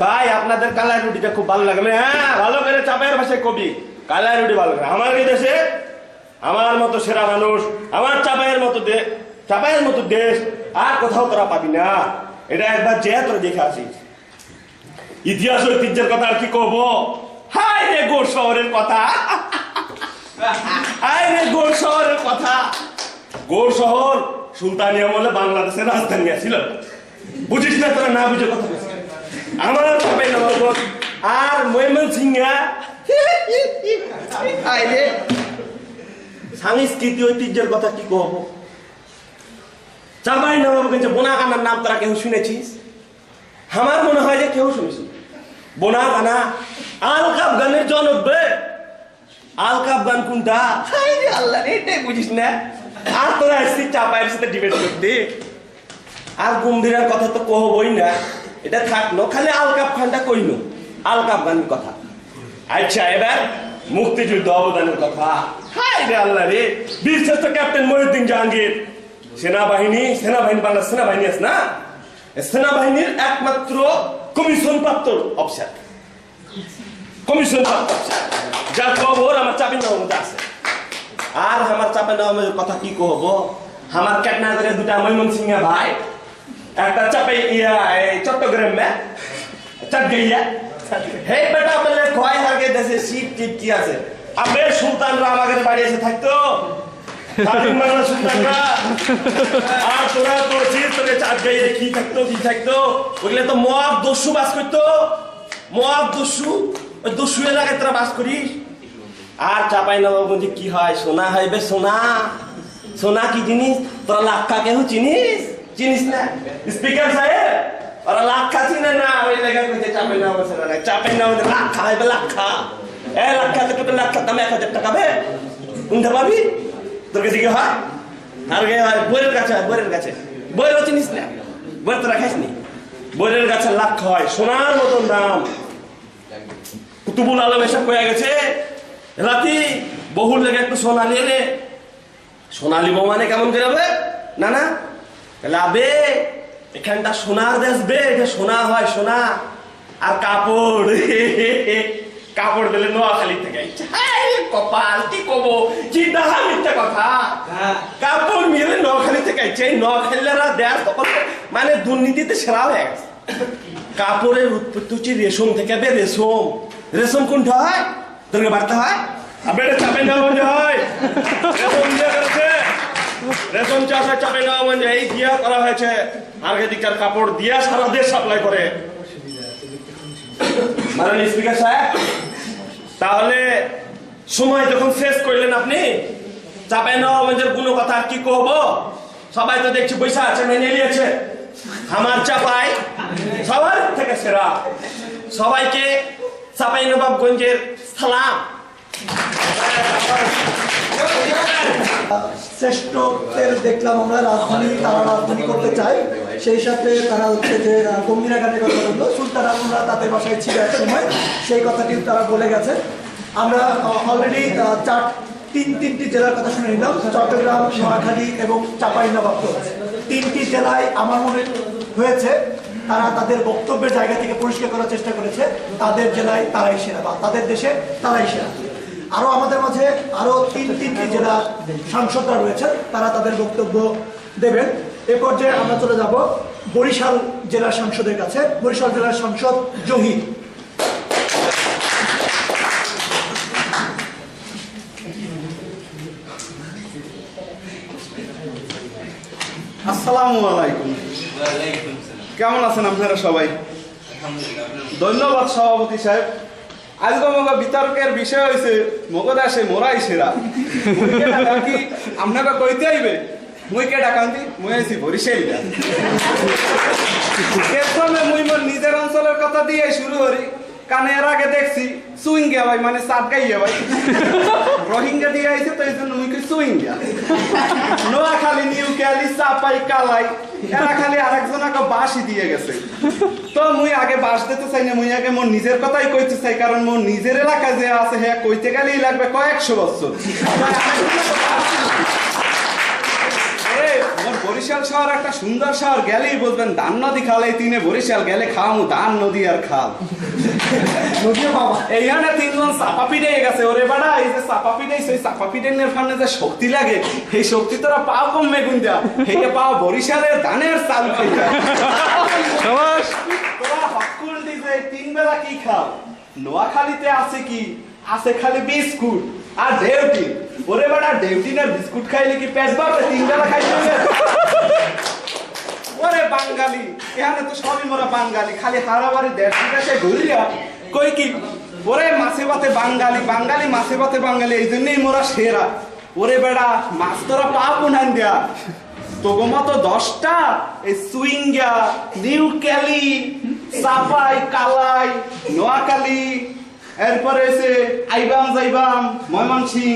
[SPEAKER 5] ভাই আপনাদের কালার রুটিটা খুব ভালো লাগে। হ্যাঁ ভালো করে চাপের ভাষায় কবি কালার রুটি ভালো লাগে। আমার এই দেশে আমার মতো সেরা মানুষ আমার চাপাইয়ের মতো দেশ আর কোথাও তোরা পাবি না। এটা একবার যে তোরা দেখে আসিস ইতিহাস ঐতিহ্যের কথা আর কি কব। হায় রে গোর শহরের কথা গোর শহর সুলতানি আমলে বাংলাদেশের রাজধানী ছিল। বুঝিস না তোরা না বুঝে কথা আমার চাপাই নবাবগঞ্জ আর ময়মনসিংহা সংস্কৃতি ঐতিহ্যের কথা কি কব। চাপাই নবাবগঞ্জে বোনাকানার নাম তোরা কেউ শুনেছিস? আমার মনে হয় যে কেউ শুনেছি। বোনাকানা আলকাপ গানের জনক বে আলকাপ গান কোনটা? আল্লাহ এটাই বুঝিস না। আর তোরা আসছিস চাপাইয়ের সাথে ডিবেট করতে আর গম্ভীরার কথা তো কহবই না। এটা থাকলো খালি আলকাপ খানটা কইনো আলকাপ গানের কথা। আচ্ছা এবার মুক্তিযুদ্ধ অবদানের কথা। হায় রে আল্লাহ রে বীরশ্রেষ্ঠ ক্যাপ্টেন মহিউদ্দিন জাহাঙ্গীর সেনাবাহিনী বাংলাদেশ সেনাবাহিনী আছে না সেনাবাহিনীর একমাত্র কমিশন প্রাপ্ত অফিসার যার খবর আমার চাপের নামে আছে। আর আমার চাপের নামের কথা কি কহব। আমার ক্যাটনাগরের দুটা ময়মনসিংহ ভাই একটা চাপে চট্টগ্রামে চাটগাইয়া হে বেটা বলে কয় হারকে দেশে শীত টিপ কি আছে। আবে সুলতানরা আমাদের বাড়ি এসে থাকতো স্বাধীন বাংলা সুলতানরা আর তোরা করছিস তোকে চাটগাইয়ে কি থাকতো ওগুলো তো মহাব দস্যু বাস করতো মহাব দস্যু ওই দস্যু এলাকায় তোরা বাস করিস। আর চাপাই নবাবগঞ্জে কি হয় সোনা হয় বে সোনা কি জিনিস তোরা লাক্ষা কেউ চিনিস না স্পিকার সাহেব ওরা লাক্ষা চিনে না ওই লেখা কইতে চাপাই নবাবগঞ্জে লাক্ষা হয় লাক্ষা লাক্ষা দামে 1000 টাকা বে কোনটা পাবি তোর কাছে কি হয় আর গে হয় বইয়ের কাছে বইয়েরও চিনিস না বই তোরা খাইসনি বইয়ের কাছে লাখ হয় সোনার মতন দাম। কুতুবুল আলম এসব কয়ে গেছে রাতি বহুর লেগে একটু সোনালি মানে কেমন করে হবে না তাহলে আবে এখানটা সোনার দেশ বে এটা সোনা হয় সোনা আর কাপড় দিলে নোয়াখালী থেকে কপাল কি কব কি ডাহা মিথ্যা কথা কাপড় মিলে নোয়াখালী থেকে আইছে নোয়াখালীরা দেশ তখন মানে দুর্নীতিতে সেরা হয়ে গেছে। কাপড়ের উৎপত্তি হচ্ছে রেশম থেকে রেশম কোনটা হয় তোকে বাড়তে হয় আবার চাপে নেওয়া হয় রেশম দিয়ে রেশন চাষ হয় চাঁপাইনবাবগঞ্জে, এই দিয়া করা হয়েছে আর্গেটিকার কাপড় দিয়া সারা দেশ সাপ্লাই করে। মাননীয় স্পিকার সাহেব, তাহলে সময় যখন শেষ করলেন আপনি, চাঁপাইনবাবগঞ্জের কোনো কথা কি কহব? সবাই তো দেখছি পয়সা আছে, মেনে নিয়েছে। আমার চাপাই সবার থেকে সেরা। সবাইকে চাঁপাইনবাবগঞ্জের সালাম।
[SPEAKER 2] শ্রেষ্ঠত্বের দেখলাম আমরা রাজধানী, তারা রাজধানী করতে চায়, সেই সাথে তারা হচ্ছে যে গম্ভীরা গানের কথা বললো, সুলতানারা তাদের বাসায় ছিল এক সময়, সেই কথাটি তারা বলে গেছে। আমরা অলরেডি তিনটি জেলার কথা শুনে নিলাম, চট্টগ্রাম, নোয়াখালী এবং চাঁপাইনবাবগঞ্জ। তিনটি জেলায় আমার মনে হয়েছে তারা তাদের বক্তব্যের জায়গা থেকে পরিষ্কার করার চেষ্টা করেছে তাদের জেলায় তারাই সেরা বা তাদের দেশে তারাই সেরা। আরো আমাদের মাঝে আরো তিনটি জেলা সাংসদরা রয়েছেন, তারা তাদের বক্তব্য দেবেন। এ পর্যায়ে আমরা চলে যাব বরিশাল জেলার সাংসদের কাছে। বরিশাল জেলার সাংসদ জহির।
[SPEAKER 3] আসসালামু আলাইকুম। কেমন আছেন আপনারা সবাই? ধন্যবাদ সভাপতি সাহেব। আজকে মগা বিতর্কের বিষয় হয়েছে মগদাসে মোরাই সেরা। কি আপনারা কইতে আইবে? মুই কে ডাকান্তি? মুই আইছি বরিশাল। প্রথমে মুই মোর নিজের অঞ্চলের কথা দিয়ে শুরু করি, কারণ এর আগে দেখছি সুইঙ্গা ভাই মানে সাতগাইয়া ভাই, রোহিঙ্গা দিয়ে আইছে, তো এই জন্য মুই কই সুইঙ্গা। নোয়াখালী, নিউক্যালি, চাপাই, কালাই, এরা খালি আরেকজনকে বাসই দিয়ে গেছে। তো মুই আগে বাস দিতে চাই না, মুই আগে মোর নিজের কথাই কইতে চাই, কারণ মোর নিজের এলাকায় যে আছে হ্যাঁ কইতে গেলেই লাগবে কয়েকশো বছর। বরিশাল শহর একটা সুন্দর শহর, গেলেই বলবেন ধান নদী খালে তিনে বরিশাল গেলে খাওয়ামু ধান নদী আর খাল। এইখানে তিনজন চাপা পিটে গেছে, ওরে বাড়া এই যে চাপা পিটাইছে, ওই চাপা পিটাইনের ফান্ডে যে শক্তি লাগে, সেই শক্তি তোরা পাও কম মেগুন দেয়া, সেইটা পাও বরিশালের ধানের চাল খাইতা। তোরা হকুল দিছে তিন বেলা কি খাও? নোয়াখালীতে আছে কি? আছে খালি বিস্কুট আর ডেউটি। ওরে বাড়া ডেউটি না বিস্কুট খাইলে কি পেট ভরবে? তিন বেলা খাইতে হবে। ওরে বাঙালি, এখানে তো সবই মোরা বাঙালি, খালি হারাবাড়ি দেশে ঘুরিয়া কই কি ওরে মাছে ভাতে বাঙালি, বাঙালি মাছে ভাতে বাঙালি, এই জন্যই মোরা সেরা। ওরে বেড়া মাছ তোরা পাও কোনহান দেয়া? তোগো মতো 10টা এই সুইঙ্গা, নিউক্যালি, চাপাই, কালাই, নোয়াখালী, এরপরে এসে আইবাম যাইবাম ময়মনসিং,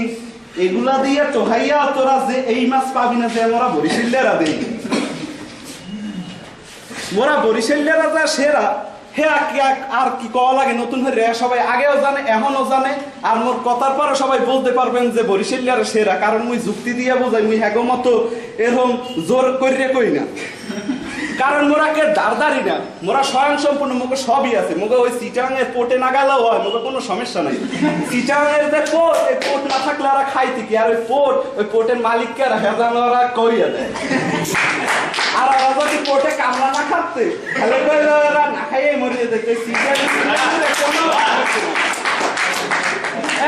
[SPEAKER 3] এগুলা দিয়ে টোহাইয়া তোরা যে এই মাছ পাবি না, যে মোরা বরিশালেরা দেই। মোরা বরিশালেরা যা সেরা, হে আর কি কওয়া লাগে নতুন হয়ে? সবাই আগেও জানে, এখনো জানে, আর মোর কথার পরে সবাই বলতে পারবেন যে বরিশালেরা সেরা, কারণ মুই যুক্তি দিয়ে বোঝাই, মুই হ্যাগো মতো এরকম জোর করিয়ে কই না। কারণ মোরা কে দাঁড়দারি না, মোরা স্বয়ং সম্পূর্ণ, মুখে সবই আছে। মুখে ওই চিটাঙের পোটে না গেলেও হয়, মুখে কোনো সমস্যা নাই। চিটাঙের যে পোট, এই পোট না থাকলে ওরা খাইতে কি? আর ওই পোটের মালিককে আর হেজানো ওরা কইয়া দেয়। আর ওরা যদি পোটে কামলা না খাচ্ছে, তাহলে ওরা না খাইয়ে মরিয়ে দেখতে।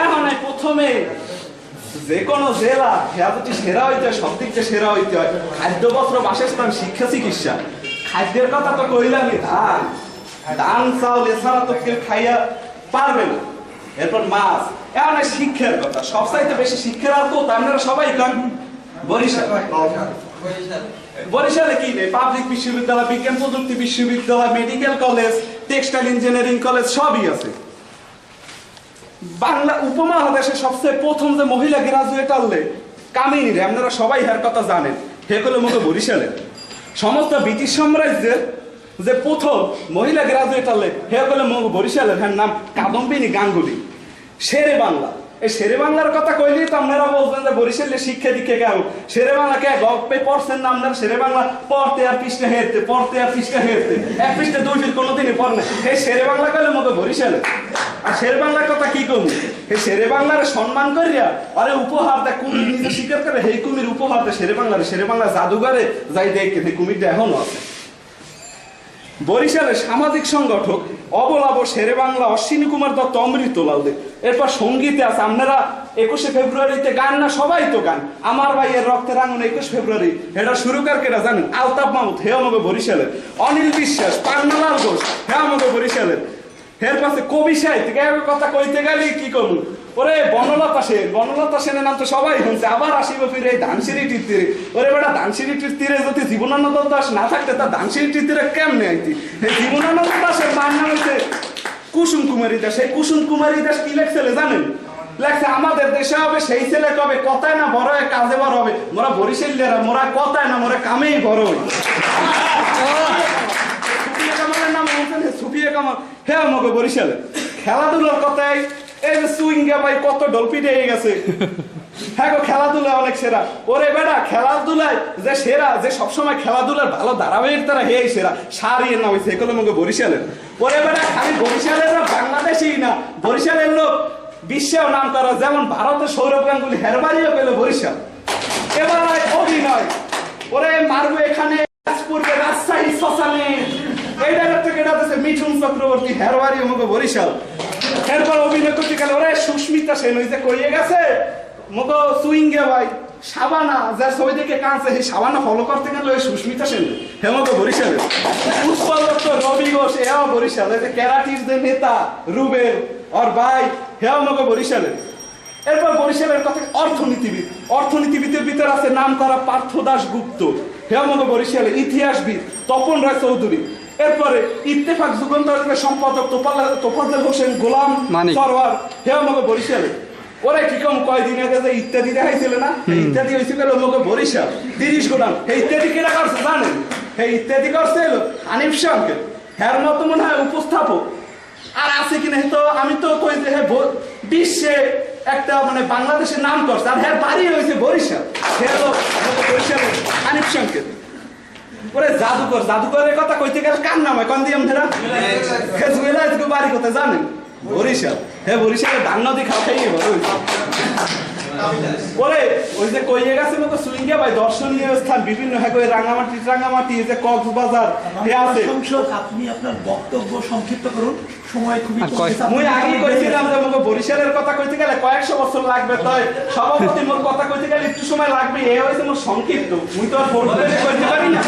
[SPEAKER 3] এখন প্রথমে যে কোনো জেলা যদি সেরা হইতে হয়, সব দিক থেকে সেরা হইতে হয়। খাদ্য, বস্ত্র, বাসস্থান, শিক্ষা, চিকিৎসা, খাদ্যের কথা তো কইলামই। ধান চাউল এছাড়া তো কেউ খাইয়া পারবে না। এরপর মাছ, এখন শিক্ষার কথা, সবচাইতে বেশি শিক্ষার আর তো আপনারা সবাই কন বরিশাল। বরিশালে কি নেই? পাবলিক বিশ্ববিদ্যালয়, বিজ্ঞান প্রযুক্তি বিশ্ববিদ্যালয়, medical college, textile engineering college সবই আছে। বাংলা উপমহাদেশে সবচেয়ে প্রথম যে মহিলা গ্রাজুয়েট আনলে কামিনী রে, আপনারা সবাই এর কথা জানেন, হে হলো মুখে বরিশালের। সমস্ত ব্রিটিশ সাম্রাজ্যের যে প্রথম মহিলা গ্রাজুয়েট আনলে হে হলো মুখে বরিশালের, হ্যাঁ নাম কাদম্বিনী গাঙ্গুলি। শেরে বাংলা, এই শেরে বাংলার কথা কইলেই তো আপনারা বলবেন যে বরিশালের শিক্ষা দিকে কেউ শেরে বাংলা কে গল্পে পড়ছেন না? আপনারা শেরে বাংলা পড়তে আর পৃষ্ঠা হেরতে, পড়তে আর পৃষ্ঠা হেরতে, এক পৃষ্ঠা 2 ফিট কোনোদিনই পড় না। এই শেরে বাংলা কইলে মুখে বরিশালে। আর শেরে বাংলার কথা কি কমু? এই শেরে বাংলার সম্মান করিয়া আরে উপহার দেয়, কুমির নিজে স্বীকার করে এই কুমির উপহার দেয় শেরে বাংলার। শেরে বাংলা জাদুঘরে যাই দেখে সেই কুমিরটা এখনো আছে। বরিশালের সামাজিক সংগঠক অবলাব শেরে বাংলা অশ্বিনী কুমার দত্ত অমৃতলাল দে
[SPEAKER 6] এরপর সঙ্গীতে আছে আপনারা 21শে ফেব্রুয়ারিতে গান না, সবাই তো গান। আমার ভাইয়ের রক্তের আঙুন 21 ফেব্রুয়ারি, এটা শুরুকার কেটা জানেন? আলতাফ মাহমুদ, হে আমাকে বরিশালের। অনিল বিশ্বাস, পান্নালাল ঘোষ, হে আমাকে বরিশালের। এর পাশে কবি সাহিত্যিক, কথা কইতে গেলে কি করবো, ওরে বনলতা সেন, বনলতা সেনের নাম তো সবাই শুনছে। আবার আসিব ফিরে এই ধানসিঁড়িটির তীরে। ওরে বেটা, ধানসিঁড়িটির তীরে যদি জীবনানন্দ দাস না থাকতে, তার ধানসিঁড়িটির তীরে কেমনে আইতি? এই জীবনানন্দ দাসের মার নাম হচ্ছে কুসুম কুমারী দাস। এই কুসুম কুমারী দাস কি লেখছিলে জানেন? লেখছে, আমাদের দেশে হবে সেই ছেলে কবে, কথায় না বড় হয় কাজে বড় হবে। মোরা বরিশালিয়ারা, মোরা কথায় না, মোরা কামেই বড় হই। সুফিয়া কামালের নাম বলছেন, সুফিয়া কামাল, হ্যাঁ আমাকে বরিশালে। খেলাধুলার কথায় এই যে সুইঙ্গা ভাই কত ডলফিন হয়ে গেছে। হ্যাঁ গো, খেলাধুলা অনেক সেরা। ওরে বেটা, খেলাধুলায় যে সেরা, যে সবসময় খেলাধুলার ভালো ধারাবাহিক তারা হে সেরা, সারিয়ে নাম হয়েছে এগুলো আমাকে বরিশালের। ওরে বেটা, খালি বরিশালের না, বাংলাদেশেই না, বরিশালের লোক বিশ্বেও নাম করা। যেমন ভারতের সৌরভ গাঙ্গুলি, হেরবাড়িও পেল বরিশাল। এবার অভিনয়, ওরে মারবো এখানে পূর্বে রাজশাহী শ্মশানে, এই ডাইরেক্টর কেটা আছে মিঠুন চক্রবর্তী, হেরবাড়ি আমাকে বরিশাল। এরপর অভিনয় করতে গেলে ওরে সুস্মিতা সেন, ওই যে কইয়ে গেছে মতো সুইঙ্গে ভাই, সাবানা যার ছবি দেখে কাঁদছে, সেই সাবানা ফলো করতে গেলে ওই সুস্মিতা সেন, হেমন্ত বরিশালের। পুষ্পা দত্ত, রবি ঘোষ, এও বরিশাল। এই যে ক্যারাটির যে নেতা রুবেল ওর ভাই, হেও আমাকে বরিশালের। এরপর বরিশালের কথা অর্থনীতিবিদ, অর্থনীতিবিদের ভিতরে আছে নাম করা পার্থ দাস গুপ্ত, হেও আমাকে বরিশালের। ইতিহাসবিদ তপন রায় চৌধুরী। এরপরে ইত্তেফাক যুগান্তরের সম্পাদক তোফাজ্জল হোসেন গোলাম সরওয়ার, হেও আমাকে বরিশালের। ওরা কি কম কয়দিন আগে যে ইত্যাদি দেখাইছিল না, ইত্যাদি হয়েছিল আমাকে বরিশাল 30 গোদাম। এই ইত্যাদি কেনা করছে জানেন? এই ইত্যাদি করছে এলো হানিফ শাহকে, হ্যার মতো মনে হয় উপস্থাপক আর আছে কিনা তো আমি তো কই যে বিশ্বে একটা মানে বাংলাদেশের নাম করছে, আর হ্যাঁ বাড়ি হয়েছে বরিশাল, হ্যালো বরিশালের হানিফ শাহকে। ওরে জাদুকর, জাদুকরের কথা কইতে গেলে কার নাম হয়? কন দিয়ে আমরা জুয়েলার বাড়ি কথা জানেন? বরিশাল। হ্যাঁ, বরিশালের ধান নদী খাইয়ে বড় হয়েছে। ওরে ওই যে কইয়ে গেছে মতো সুইঙ্গা ভাই, দর্শনীয় স্থান বিভিন্ন, হ্যাঁ রাঙামাটি, এই যে কক্সবাজার আছে।
[SPEAKER 2] আপনি আপনার বক্তব্য সংক্ষিপ্ত করুন, সময় খুবই
[SPEAKER 6] মুই আগেই কইছিলাম যে আমাকে বরিশালের কথা কইতে গেলে কয়েকশো বছর লাগবে, তাই সভাপতি মোর কথা কইতে গেলে একটু সময় লাগবে। এ হয়েছে মোর সংক্ষিপ্ত, মুই তো আর বলতে কইতে পারি না।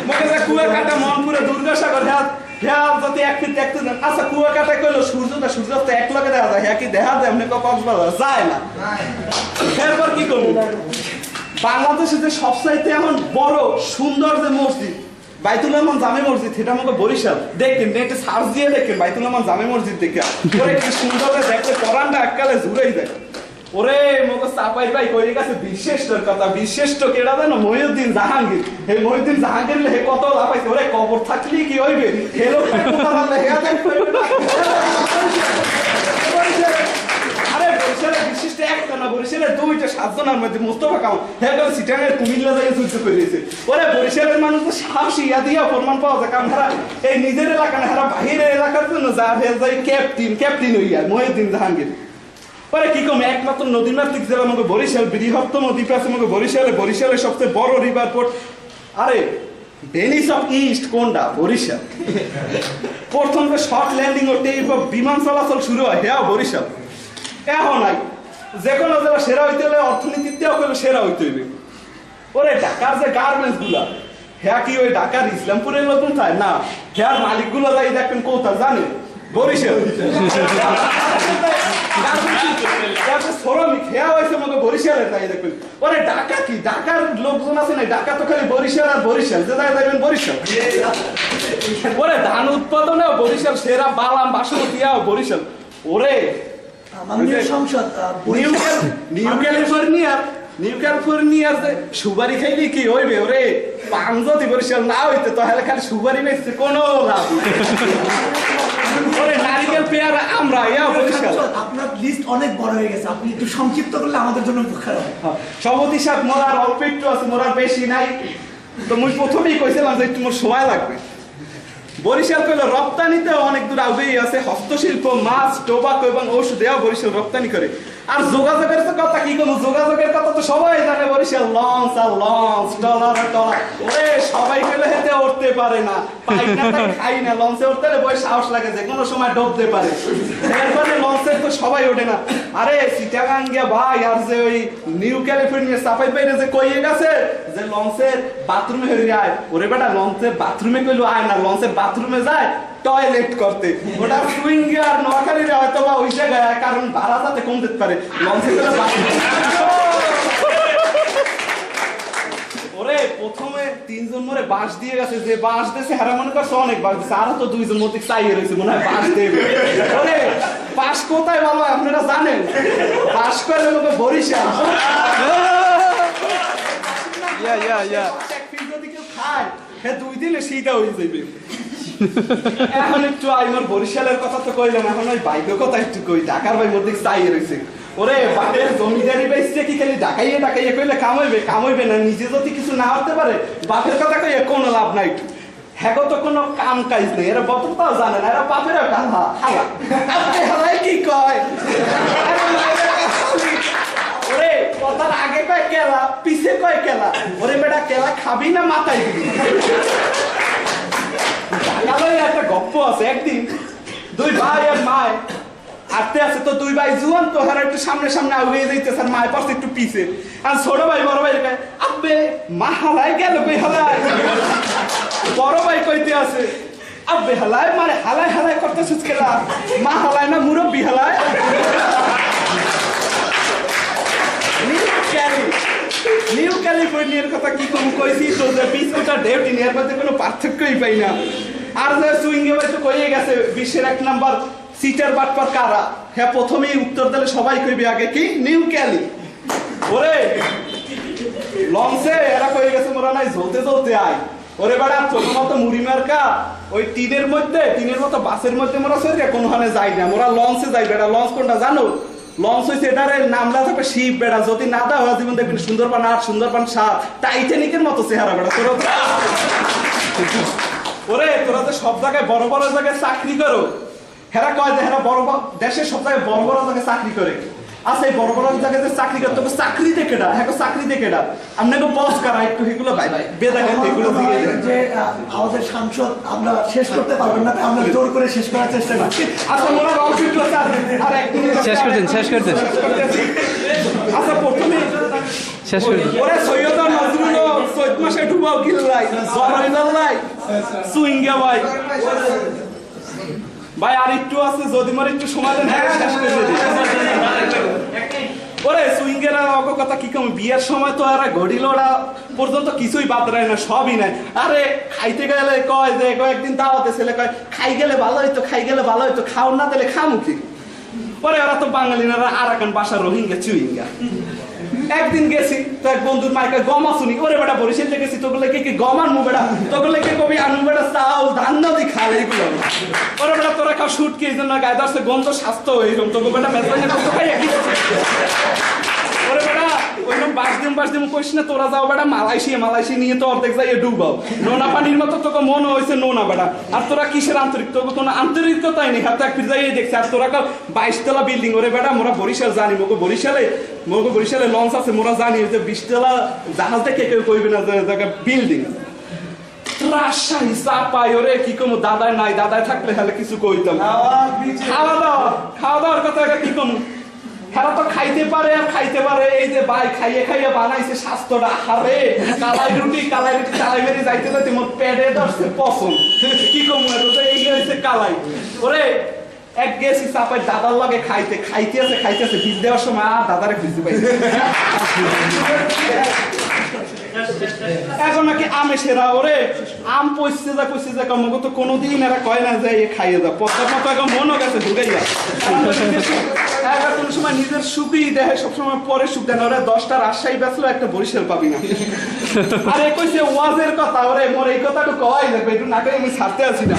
[SPEAKER 6] মুখে যে কুয়াকাটা, মনপুরে, দুর্গাসাগর, হ্যাঁ যদি এক ফিট দেখতে যান। আচ্ছা, কুয়াকাটা কইলো সূর্যটা সূর্যাস্ত এক লগে দেখা যায়, হ্যাঁ কি দেখা যায়? এমনি কক্সবাজার যায় না। এরপর কি করবো, বাংলাদেশে যে সবচাইতে এখন বড় সুন্দর যে মসজিদ বাইতুল রহমান জামে মসজিদ, সেটা আমাকে বরিশাল। দেখেন নেটে সার্চ দিয়ে দেখেন বাইতুল রহমান জামে মসজিদ দেখে, ওরে কি সুন্দর দেখতে, কোরআনটা এককালে জুড়েই দেখ। ওরে মোকে চাপাই ভাই কই গেছে বিশেষটার কথা, বিশেষ্ট কেডা জানো? মহিউদ্দিন জাহাঙ্গীর। এই মহিউদ্দিন জাহাঙ্গীর হে কত লাফাইছে, ওরে কবর থাকলি কি হইবে, হেলো আরে বরিশালের বিশিষ্ট একটা না, বরিশালের 2টা 7 জনের মধ্যে মোস্তফা কামাল, হ্যাঁ সিটাঙের কুমিল্লা থেকে যুদ্ধ করে দিয়েছে। ওরে বরিশালের মানুষ তো সাহসী, ইয়া দিয়া প্রমাণ পাওয়া যায়, কারণ তারা এই নিজের এলাকা না, তারা বাহিরের এলাকার জন্য যা ক্যাপ্টেন হইয়া মহিউদ্দিন জাহাঙ্গীর। পরে কি কম, একমাত্র নদীমাতৃক জেলা আমাকে বরিশাল, বৃহত্তম দ্বীপ আছে আমাকে বরিশালে, বরিশালের সবচেয়ে বড় রিভার পোর্ট। আরে ভেনিস অফ ইস্ট কোনটা? বরিশাল। প্রথম যে শর্ট ল্যান্ডিং ও টেপ অফ বিমান চলাচল শুরু হয়, হ্যাঁ বরিশাল। এখন নাই যে কোনো জেলা সেরা হইতে হলে অর্থনীতিতেও গেলে সেরা হইতে হইবে। ওরে ঢাকার যে গার্মেন্টস গুলা, হ্যাঁ কি ওই ঢাকার ইসলামপুরের নতুন থায় না, হ্যাঁ মালিক গুলো যাই দেখবেন কোথায় জানে? বরিশাল। শ্রমিক হ্যাঁ হয়েছে আমাকে বরিশালের তাই দেখবেন। ওরে ঢাকা কি, ঢাকার লোকজন আছে না, ঢাকা তো খালি বরিশাল আর বরিশাল, যে জায়গায় যাবেন বরিশাল। ওরে ধান উৎপাদনেও বরিশাল সেরা, বালাম বাসমতিও বরিশাল। ওরে নিউ ক্যালিফোর্নিয়ার যে সুপারি খাইলে কি হইবে? ওরে পান যদি বরিশাল না হইতে তাহলে খালি সুপারি বেচছে কোনো লাভ নাই। ওরে নারিকেল পেয়ারা আমরা বরিশাল।
[SPEAKER 2] আপনার লিস্ট অনেক বড় হয়ে গেছে, আপনি একটু সংক্ষিপ্ত করলে আমাদের জন্য উপকার হয়।
[SPEAKER 6] সভাপতি সাহেব, মোরার অল্প একটু আছে, মোরার বেশি নাই। তো মুই প্রথমেই কইছিলাম যে একটু মোর সময় লাগবে। বরিশাল কইল রপ্তানিতে অনেক দূর আগেই আছে, হস্তশিল্প, মাছ, টোবাকো এবং ঔষধ বরিশাল রপ্তানি করে। আর যোগাযোগের তো কথা কি করবো, যোগাযোগের কথা তো সবাই জানে, বরিশাল লঞ্চ আর লঞ্চ, টলার আর টলার। ওরে সবাই গেলে হেঁটে উঠতে পারে না, পাই না তাই খাই না, লঞ্চে উঠতে হলে বই সাহস লাগে, যে কোনো সময় ডুবতে পারে। এরপরে লঞ্চের তো সবাই ওঠে না। আরে চিটাগাং গিয়া ভাই, আর যে ওই নিউ ক্যালিফোর্নিয়া সাফাই বাইরে যে কইয়ে গেছে যে লঞ্চের বাথরুমে হেরিয়ে আয়, ওরে বেটা লঞ্চের বাথরুমে কইলো আয় না, লঞ্চের বাথরুমে যায় টয়লেট করতে। ওটা সুইঙ্গে আর নোয়াখালীরে হয়তো বা ওই জায়গায়, কারণ ভাড়া যাতে কম দিতে পারে লঞ্চে করে বাথরুম। ওরে প্রথমে 3 জন মরে বাঁশ দিয়ে গেছে, যে বাঁশ দিয়েছে হেরা মনে করছে অনেক বাঁশ দিয়েছে, আরো তো 2 জন মধ্যে চাইয়ে রয়েছে, মনে হয় বাঁশ দেবে। ওরে বাঁশ কোথায় ভালো আপনারা জানেন? বাঁশ করে লোকে বরিশাল। যদি কেউ খায় হ্যাঁ 2 দিনে সেইটা হয়ে যাবে। এখন একটু আমার বরিশালের কথা তো কইলাম, এখন ওই বাইকের কথা একটু কই। ঢাকার ভাই মধ্যে চাইয়ে রয়েছে। ওরে বাপের জমিদারি বেচছে কি খালি ডাকাইয়ে ডাকাইয়ে কইলে কামাইবে? কামাইবে না, নিজে যদি কিছু না হতে পারে বাপের কথা কইয়ে কোনো লাভ নাই। হ্যাঁ তো কোনো কাম কাজ নেই, এরা বতটাও জানে না, এরা বাপের হালা হালাই কি কয়। ওরে কথার আগে কয় কেলা, পিছে কয় কেলা। ওরে বেটা কেলা খাবি না মাথায় দিবি? একটা গপ্প আছে, একদিন 2 ভাই আর মায় আটতে আছে, তো 2 ভাই জুয়ান তো হারা একটু সামনে সামনে আগে যাইতেছে, আর মায়ের পাশে একটু পিছে। আর ছোট ভাই বড় ভাই আব্বে মা হালাই গেল কই হালাই। বড় ভাই কইতে আছে আব্বে হালাই, মানে হালাই হালাই করতেছিস কেলা, মা হালাই না মুরব্বি হালাই। নিউ ক্যালিফোর্নিয়ার কথা কি কম কইছি তো, যে বিস্কুট আর ডেভটিনিয়ার মধ্যে কোনো পার্থক্যই পাই না। আর যে সুইঙ্গে ভাই তো কইয়ে গেছে বিশ্বের 1 নাম্বার সিটার বাটপার কারা। হ্যাঁ প্রথমেই উত্তর দিলে সবাই কইবে আগে কি নিউ ক্যালি। ওরে লঞ্চে এরা কইয়ে গেছে মোরা নাই জ্বলতে জ্বলতে আয়। ওরে বেড়া ছোট মতো মুড়ি মার্কা ওই টিনের মতো বাসের মধ্যে মোরা সরে কোনখানে যাই না, মোরা লঞ্চে যাই। বেড়া লঞ্চ কোনটা জানো? লঞ্চ হয়েছে এটার নামটা থাকবে শিপ। বেড়া যদি না দেওয়া জীবন দেখবেন সুন্দরবন 8, সুন্দরবন 7, টাইটানিকের মতো চেহারা। বেড়া তোরা ওরে তোরা তো সব জায়গায় বড় বড় জায়গায় চাকরি করো, হেরা কয় যে হেরা বড় দেশের সব জায়গায় বড় বড় জায়গায় চাকরি করে। আচ্ছা এই বড় বড় জায়গায় যে চাকরি করে, তোকে চাকরি দেখে না, হ্যাঁ চাকরি দেখে না আপনাকে বস করা একটু এগুলো ভাই ভাই বেদাগেন এগুলো দিয়ে
[SPEAKER 2] যে আমাদের সাংসদ আমরা শেষ করতে পারবেন না, আমরা জোর করে শেষ করার চেষ্টা করছি।
[SPEAKER 6] আচ্ছা মোরা রংসিট আর এক মিনিট
[SPEAKER 7] শেষ করতেন।
[SPEAKER 6] আচ্ছা প্রথমে
[SPEAKER 7] শেষ করতেন।
[SPEAKER 6] ওরে সৈয়দ নজরুল 14 মাসে ঢুবাও কিল্লাই জরাইনাল্লাই সুইঙ্গা ভাই। ভাই আর একটু আছে, যদি মোর একটু সময় দেন শেষ করে দিই। ওরে সুইঙ্গেরা অগ কথা কি কম, বিয়ের সময় তো এরা ঘড়ি লোড়া পর্যন্ত কিছুই বাদ রায় না, সবই নাই। আরে খাইতে গেলে কয় যে কয়েকদিন দাওয়াতে ছেলে কয় খাই গেলে ভালো হইতো, খাই গেলে ভালো হইতো, খাও না তাহলে খামুখি। পরে ওরা তো বাঙালিরা আরাকান বাসা রোহিঙ্গা চুইঙ্গা। একদিন গেছি তো এক বন্ধুর মাইকা গমা শুনি, ওরে বেটা বরিশালে গেছি তোগুলো কে গমান মু বেটা, তোগুলো কে কবি আনু বেটা চাউল ধান না দি খালে এগুলো। ওরে বেটা তোরা খাও শুট কি এই জন্য গায়ে দাসে গন্ধ স্বাস্থ্য এইরকম তোকে বেটা মেজবাইনে কত খাই একই। ওরে বেটা ওইরকম বাস দিম কইস না, তোরা যাও বেটা মালয়েশিয়া নিয়ে তো অর্ধেক যাই ডুবাও। নোনা পানির মতো তোকে মনে হয়েছে নোনা বেটা। আর তোরা কিসের আন্তরিক, তোকে কোনো আন্তরিকতাই নেই। হাতে এক ফির যাই দেখছি, আর তোরা কাউ 22 তলা বিল্ডিং। ওরে বেটা মোরা বরিশাল জানি, মোকে বরিশালে লঞ্চ আছে, মোরা জানি যে 20 তলা জাহাজ দেখে কেউ কইবে না যে বিল্ডিং। রাজশাহী চাপাই ওরে কি কম, দাদায় নাই, দাদায় থাকলে হলে কিছু কইতাম। খাওয়া দাওয়ার কথা কি কম, হেরা তো খাইতে পারে আর খাইতে পারে। এই যে ভাই খাইয়ে বানাইছে স্বাস্থ্যটা, হারে কালাই রুটি কালাই মেরে যাইতে যাইতে মোর পেটে ধরছে পছন্দ। কি কম এই হয়েছে কালাই। ওরে এক গেছি চাপাই দাদার লগে খাইতে আছে বীজ দেওয়ার সময় আর দাদারে খুঁজতে পাই। এখন নাকি আমে সেরা। ওরে আম পয়সে যা কমগো তো কোনোদিন এরা কয় না যে খাইয়ে যা পথের মতো এখন মনও গেছে ঢুকাইয়া। এবার কোন সময় নিজের সুখই দেখে, সবসময় পরে সুখ দেন। ওরে 10টা রাজশাহী বেচলো, একটা বরিশাল পাবি না। আর এ কইছে ওয়াজের কথা, ওরে মোর এই কথাটা কওয়াই লাগবে, একটু না করে আমি ছাড়তে আছি না।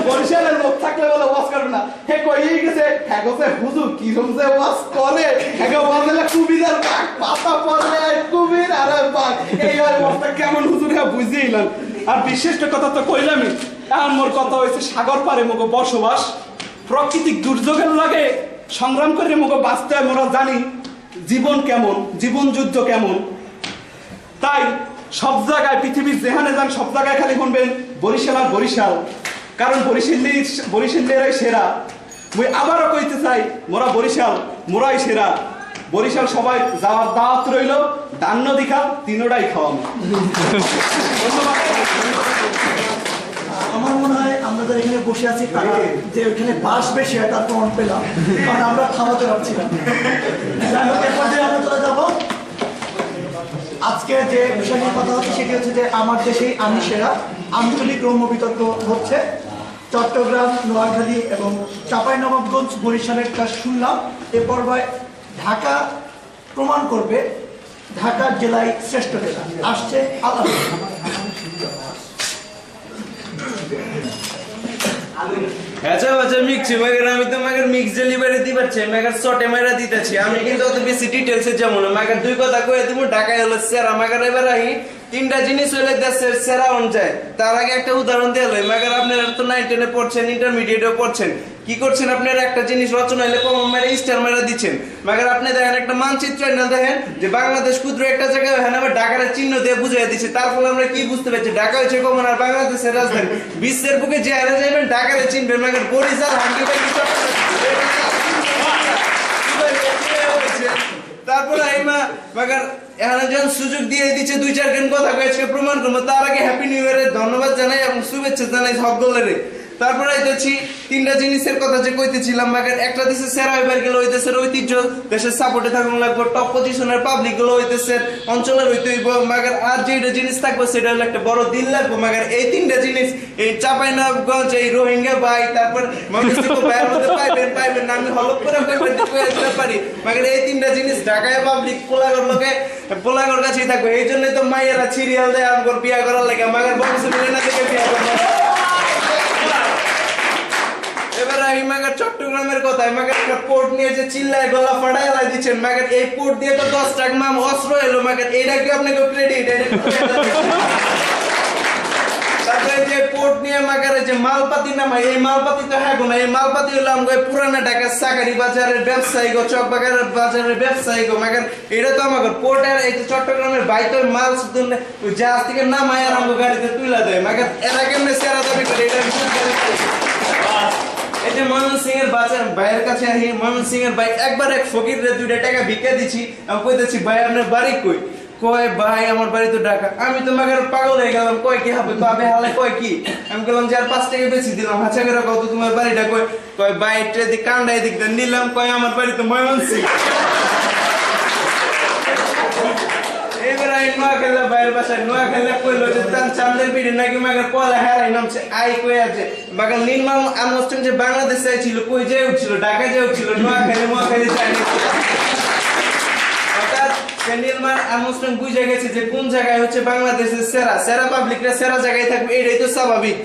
[SPEAKER 6] বরিশালের লোক থাকলে বলে ওয়াজ করবে না, হে কইই গেছে হ্যাঁ গোছে হুজুর কি রকমে ওয়াজ করে, হ্যাঁ ওয়াজেলা কুবিরার পাতা পড়লে কুবির আর বাঘ এই ওয়াজটা কেমন হুজুর হ্যাঁ বুঝিয়েইলাম। আর বিশেষ কথা তো কইলামই। এখন মোর কথা হয়েছে সাগর পারে মোকে বসবাস, প্রাকৃতিক দুর্যোগের লাগে সংগ্রাম করে মুখ বাঁচতে হয়, মোরা জানি জীবন কেমন, জীবন যুদ্ধ কেমন। তাই সব জায়গায় পৃথিবীর যেখানে যান সব জায়গায় খালি শুনবেন বরিশাল আর বরিশাল, কারণ বরিশালেরাই সেরা। মুই আবারও কইতে চাই মোরা বরিশাল, মোরাই সেরা। বরিশাল সবাই যাওয়ার দাওয়াত রইল, দান্ন দিখা তিনোটাই খাওয়ানো। ধন্যবাদ।
[SPEAKER 2] আমার মনে হয় আমরা যারা এখানে বসে আছি তারা যে ওইখানে বাস বেশি হয় তার প্রমাণ পেলাম, কারণ আমরা খাওয়াতে পারছি না। যাই হোক, এরপর দিয়ে আমরা চলে যাবো আজকে যে বিষয় নিয়ে কথা হচ্ছে সেটি হচ্ছে যে আমার দেশেই আমি সেরা আঞ্চলিক রম্য বিতর্ক হচ্ছে। চট্টগ্রাম, নোয়াখালী এবং চাঁপাইনবাবগঞ্জ, বরিশালের কাজ শুনলাম। এ পর্বে ঢাকা প্রমাণ করবে ঢাকা জেলায় শ্রেষ্ঠ জেলা। আসছে আলাদা
[SPEAKER 8] আচ্ছা আচ্ছা মিক্সি মাগের আমি তো মাগের মিক্স ডেলিভারি দিবার চাই, মাগের শর্টে মাইরা দিতেছি। আমি কিন্তু অত বেশি ডিটেইলসে যাবো না, মাগের দুই কথা কয়ে দিব। ঢাকায় হলো সেরা, মাগের এবার আহি তিনটা জিনিস হলে দেশের সেরা অনুযায়ী। তার আগে একটা উদাহরণ দিয়ে হলো, মাগের আপনারা তো 9, 10-এ পড়ছেন, ইন্টারমিডিয়েটেও পড়ছেন। কি করছেন আপনারা? একটা জিনিস রচনা হলে কম মেরে স্টার মেরা দিচ্ছেন। মাগের আপনি দেখেন একটা মানচিত্র না দেখেন যে বাংলাদেশ ক্ষুদ্র একটা জায়গায় হয় না, আবার ঢাকার চিহ্ন দিয়ে বুঝিয়ে দিচ্ছে। তার ফলে আমরা কি বুঝতে পারছি? ঢাকা হচ্ছে কমন আর বাংলাদেশের রাজধানী। বিশ্বের বুকে যে হারে যাবেন ঢাকারে চিনবেন। মাগের বরিশাল তারপরে এই মাগার এখানে যখন সুযোগ দিয়ে দিচ্ছে 2-4 দিন কথা কয়েছে প্রমাণ করবো। তার আগে হ্যাপি নিউ ইয়ারের ধন্যবাদ জানাই এবং শুভেচ্ছা জানাই সকলের। তারপরে আইতেছি তিনটা জিনিসের কথা যে কইতেছিলাম। মাগার একটা দেশের সেরা হইবার গেলে ওই দেশের ঐতিহ্য, দেশের সাপোর্টে থাকুন লাগবে, টপ পজিশনের পাবলিক গুলো ওই দেশের অঞ্চলের হইতে হইব। মাগার আর যেটা জিনিস থাকবে সেটা হলো একটা বড় দিল লাগবে। মাগার এই তিনটা জিনিস এই চাঁপাইনবাবগঞ্জ, এই রোহিঙ্গা ভাই, তারপর বাইরের মধ্যে পাইবেন না, আমি হলপ করে দিতে পারি। মাগার এই তিনটা জিনিস ঢাকায় পাবলিক পোলাগর কাছেই থাকবে। এই জন্যই তো মাইয়েরা সিরিয়াল দেয় আমগর বিয়া করার লাগে। মাগার বংশ মিলে না থেকে বিয়া করবো। এবার এই মাগার চট্টগ্রামের কথা, মাগার পোর্ট নিয়ে যে চিল্লায় গলা ফাটাই দিচ্ছেন। মাগার এই পোর্ট দিয়ে তো 10 টাকা মাম অস্ত্র এলো। মাগার এইটা কি আপনাকে ক্রেডিট? তারপরে যে পোর্ট নিয়ে মাগার যে মালপাতি নামায়, এই মালপাতি তো হ্যাঁ না, এই মালপাতি হলো আমাকে পুরানা ঢাকা সাকারি বাজারের ব্যবসায়ী গো, চক বাজারের ব্যবসায়ী গো। মাগার এটা তো আমাকে পোর্টের এই যে চট্টগ্রামের বাইকের মাল শুধু জাহাজ থেকে নামায় আর আমাকে গাড়িতে তুলে দেয়। মাগার এরা কেমনে সেরা দাবি করে? এটা এই যে ময়মনসিং এর বাজার ভাইয়ের কাছে আহি, ময়মনসিং এর ভাই একবার এক ফকির রে 2 টাকা ভিক্ষা দিছি। আমি কইতেছি ভাই আপনার বাড়ি কই? কয় ভাই আমার বাড়ি তো ঢাকা। আমি তো মাগার পাগল হয়ে গেলাম। কয় কি হবে তো আবে হালে? কয় কি? আমি বললাম যে আর 5 টাকা বেশি দিলাম। হাঁচা করে কত তোমার বাড়িটা কই? কয় ভাই এটা দি কান্ডাই দিক দেন নিলাম। কয় আমার বাড়ি তো ময়মনসিং। এবার আই নোয়াখালী বাইরের বাসায় নোয়াখালী কইলো যে তার চান্দের পিড়ি নাকি মাগার পলা হেরাই নামছে। আই কই আছে মাগার নির্মাল আনুষ্ঠান যে বাংলাদেশে ছিল, কই যে উঠছিল, ঢাকা যে উঠছিল, নোয়াখালী যায়নি। নির্মাণ আনুষ্ঠান বুঝে গেছে যে কোন জায়গায় হচ্ছে বাংলাদেশের সেরা পাবলিকরা সেরা জায়গায় থাকবে, এটাই তো স্বাভাবিক।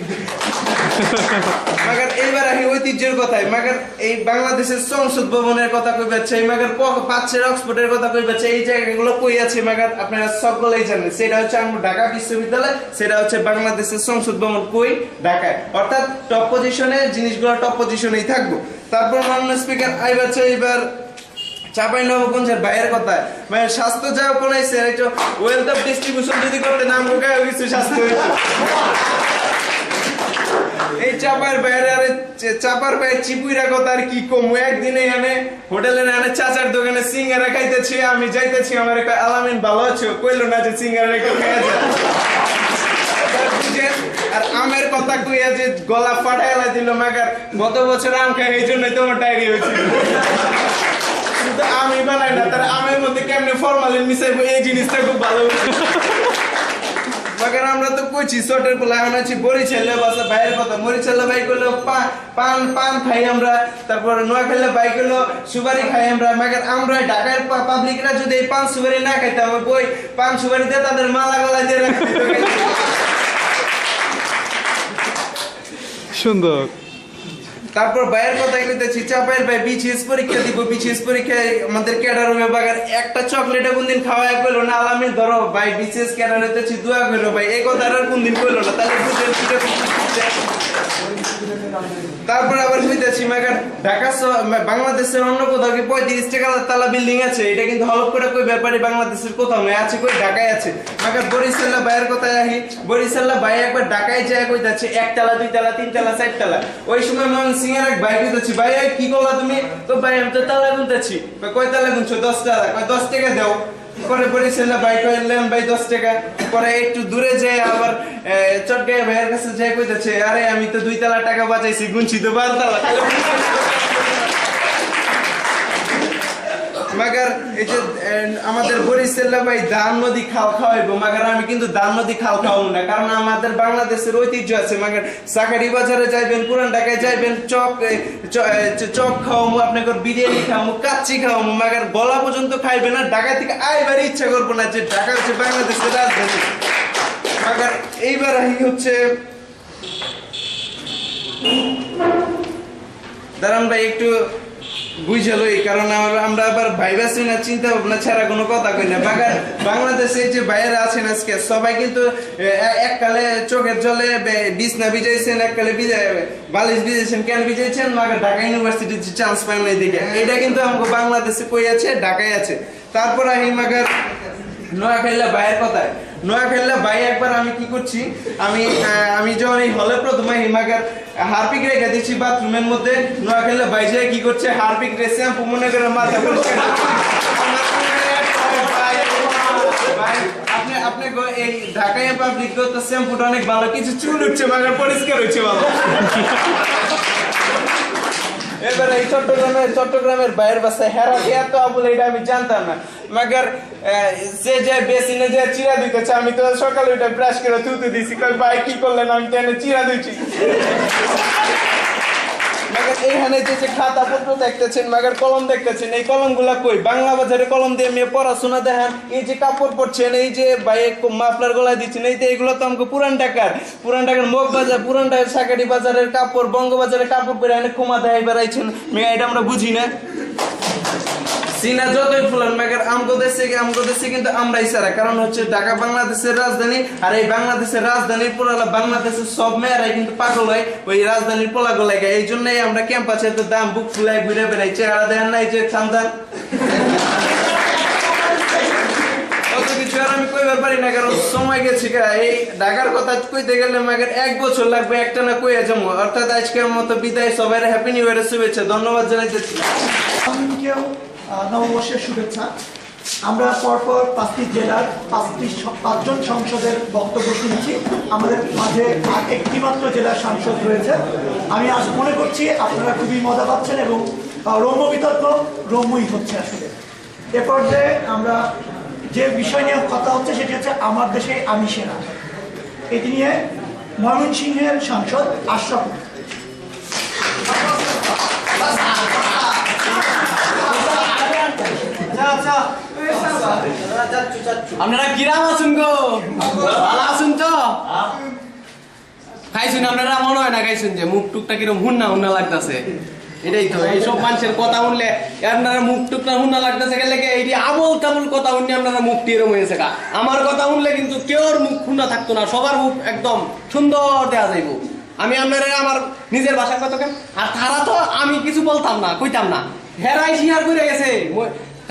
[SPEAKER 8] মাগার এইবার আহি ঐতিহ্যের কথায়। মাগার এই বাংলাদেশের সংসদ ভবনের কথা কই যাচ্ছে, মাগার পাঁচের অক্সফোর্ডের কথা কই যাচ্ছে। এই জায়গাগুলো কই আছে মাগার আপনারা সকলেই জানেন। সেটা হচ্ছে আমরা ঢাকা বিশ্ববিদ্যালয়, সেটা হচ্ছে বাংলাদেশের সংসদ ভবন কই? ঢাকায়। অর্থাৎ টপ পজিশনে জিনিসগুলো টপ পজিশনেই থাকবো। তারপর মাননীয় স্পিকার আইবাচ্ছে এইবার চাঁপাইনবাবগঞ্জের বাইরের কথা। মানে স্বাস্থ্য যা কোনাইছে, ওয়েলথ অফ ডিস্ট্রিবিউশন যদি করতে নাম ঢুকায় কিছু স্বাস্থ্য হয়েছে। এই চাপার বাইরে আর চাপার বাইরে চিপুইরা কথা আর কি কম। একদিনে এখানে হোটেলের এখানে চাচার দোকানে সিঙ্গারা খাইতেছি। আমি যাইতেছি, আমার একটা আলামিন ভালো আছো কইলো না যে সিঙ্গারা একটু খাইয়া যায়। আর আমের কথা কইয়া যে গলা ফাটাইলা দিল। মাগার গত বছর আম খাই, এই জন্যই তোমার ডায়রি হয়েছিল। আমি বানাই না, তার আমের মধ্যে কেমনে ফরমালিন মিশাইবো, এই জিনিসটা খুব ভালো। মাগার আমরা তো কইছি শর্টের পোলা এখন আছি বরিশালে বাসা বাইরের কথা। মরিশালে বাইক হলো পান খাই আমরা, তারপর নোয়াখালী বাইক হলো সুপারি খাই আমরা। মাগার আমরা ঢাকার পাবলিকরা যদি এই পান সুপারি না খাইতাম, বই পান সুপারি দিয়ে তাদের মালা গলা দিয়ে রাখতে।
[SPEAKER 7] সুন্দর।
[SPEAKER 8] তারপর বাইরের কথা কইতেছি চাপাইয়ের ভাই বিসিএস পরীক্ষা দিব বিসিএস পরীক্ষায় আমাদের ক্যাডার হবে বাগার একটা চকলেটে কোনদিন খাওয়া কইলো না আলামিন ধরো ভাই বিসিএস ক্যাডার হইতেছি দোয়া কইলো ভাই এই কথা আর কোনদিন কইলো না তাহলে বুঝেন তারপর আবার কইতেছি মাগার ঢাকা বাংলাদেশের অন্য কোথাও কি 35 টাকা তালা বিল্ডিং আছে এটা কিন্তু হলপ করে কই ব্যাপারে বাংলাদেশের কোথাও নাই আছে কই ঢাকায় আছে মাগার বরিশাল্লা বাইরের কথায় আহি বরিশাল্লা ভাই একবার ঢাকায় যায় কইতাছে একতলা দুইতলা তিনতলা চারতলা ওই সময় মন সিঙ্গার এক ভাই কইতাছি ভাই কি করলা তুমি তো ভাই আমি তো তালা গুনতেছি কয় তালা গুনছো 10 টাকা কয় 10 টাকা দাও পরে বরিশাল্লা ভাই কইলেন ভাই 10 টাকা পরে একটু দূরে যায় আবার চটগাঁয়ে ভাইয়ের কাছে যায় কইতাছে আরে আমি তো 2 তলা টাকা বাঁচাইছি গুনছি তো 12 তলা মাগার এই যে আমাদের বরিশাল্লা ভাই দান নদী খাল খাওয়াইবো মাগার আমি কিন্তু দান নদী খাল খাওয়াবো না কারণ আমাদের বাংলাদেশের ঐতিহ্য আছে মাগার সাকারি বাজারে যাইবেন পুরান ঢাকায় যাইবেন চপ খাওয়াবো আপনাকে বিরিয়ানি খাওয়াবো কাচ্চি খাওয়াবো মাগার গলা পর্যন্ত খাইবে না ঢাকা থেকে আইবার ইচ্ছা করবো না যে ঢাকা হচ্ছে বাংলাদেশের রাজধানী মাগার এইবার হচ্ছে দাঁড়ান ভাই একটু বুঝালো এই কারণে আমরা আবার ভাইবাসি না চিন্তা ভাবনা ছাড়া কোনো কথা কই না বাংলাদেশে যে বাইরে আছেন আজকে সবাই কিন্তু এককালে চোখের জলে বিছনা ভিজাইছেন এককালে বালিশ ভিজাইছেন কেন ভিজাইছেন মাগার ঢাকা ইউনিভার্সিটিতে চান্স পান নাই দেখে এটা কিন্তু আমাকে বাংলাদেশে কই আছে ঢাকায় আছে তারপর আহি মাগার নোয়াখালীলা ভাইয়ের কথায় নোয়াখালীলা ভাই একবার আমি কি করছি আমি যখন এই হলে প্রথমে হিমাগার হারপিক রেখে দিচ্ছি বাথরুমের মধ্যে নোয়াখালীলা ভাই যায় কি করছে হারপিক রে শ্যাম্পু মনে করে মাথা পরিষ্কার আপনি এই ঢাকায় পাবলিক তো শ্যাম্পুটা অনেক ভালো কিছু চুল উঠছে মাগার পরিষ্কার হচ্ছে ভালো এবার এই চট্টগ্রামের বাইরের বাসায় হেরা এত আবুল এটা আমি জানতাম না মাগার সে যে বেসিনে যে চিরা দিতেছে আমি তো সকালে ওইটা ব্রাশ করে থুতে দিছি কই ভাই কি করলেন আমি তো চিরা দিচ্ছি এইখানে যে খাতা পত্র দেখতেছেন মাগার কলম দেখতেছেন এই কলমগুলা কই বাংলা বাজারে কলম দিয়ে মেয়ে পড়াশোনা দেখেন এই যে কাপড় পরছেন এই যে ভাই মাফলার গলায় দিচ্ছেন এই যে এগুলো তো আমাকে পুরান ঢাকার মুখ বাজার পুরান ঢাকার সাকারি বাজারের কাপড় বঙ্গবাজারের কাপড় পরে এনে ক্ষমা দেয় বেড়াইছেন মেয়ে এটা আমরা বুঝি না সিনা যতই ফুলান মাগার আমগো দেশে কিন্তু আমরাই সারা কারণ হচ্ছে ঢাকা বাংলাদেশের রাজধানী আর এই বাংলাদেশের রাজধানীর পোলালা বাংলাদেশের সব মেয়েরাই কিন্তু পাগল হয় ওই রাজধানীর পোলাগো লাগে এই জন্যই আমরা ক্যাম্পাসে এত দাম বুক ফুলাই ঘুরে বেড়াই চেহারা দেন না এই যে খানদান অত কিছু আর আমি কইবার পারি না কারণ সময় গেছে এই ঢাকার কথা কইতে গেলে মাগার 1 বছর লাগবে একটা না কইয়া যাবো অর্থাৎ আজকের মতো বিদায় সবাই হ্যাপি নিউ ইয়ারের শুভেচ্ছা ধন্যবাদ জানাইতেছি
[SPEAKER 2] নববর্ষের শুভেচ্ছা আমরা পরপর 5টি জেলার 5জন সংসদের বক্তব্য শুনছি আমাদের মাঝে একটি মাত্র জেলার সাংসদ রয়েছে আমি আজ মনে করছি আপনারা খুবই মজা পাচ্ছেন এবং রম্য বিতর্ক রম্যই হচ্ছে আসলে এ পর্যায়ে আমরা যে বিষয় নিয়ে কথা হচ্ছে সেটি হচ্ছে আমার দেশে আমি সেরা এটি নিয়ে ময়মনসিংহের সাংসদ আশরাফ
[SPEAKER 9] আপনারা কিরাম আছেন গো ভালো আছেন তো খাইছুন আপনারা মনে হয় না খাইছুন যে মুখ টুকটা কিরম হুন্না লাগতেছে এটাই তো এইসব মানুষের কথা শুনলে আপনারা মুখ টুকটা হুন্না লাগতেছে গেলে এই আবল তাবল কথা শুনলে আপনারা মুখটি এরম হয়েছে গা আমার কথা শুনলে কিন্তু কেউর মুখ হুন্না থাকতো না সবার মুখ একদম সুন্দর দেওয়া যাইব আমি আপনারা আমার নিজের ভাষার কথা কেন আর তারা তো আমি কিছু বলতাম না কইতাম না হেরাই শিয়ার করে গেছে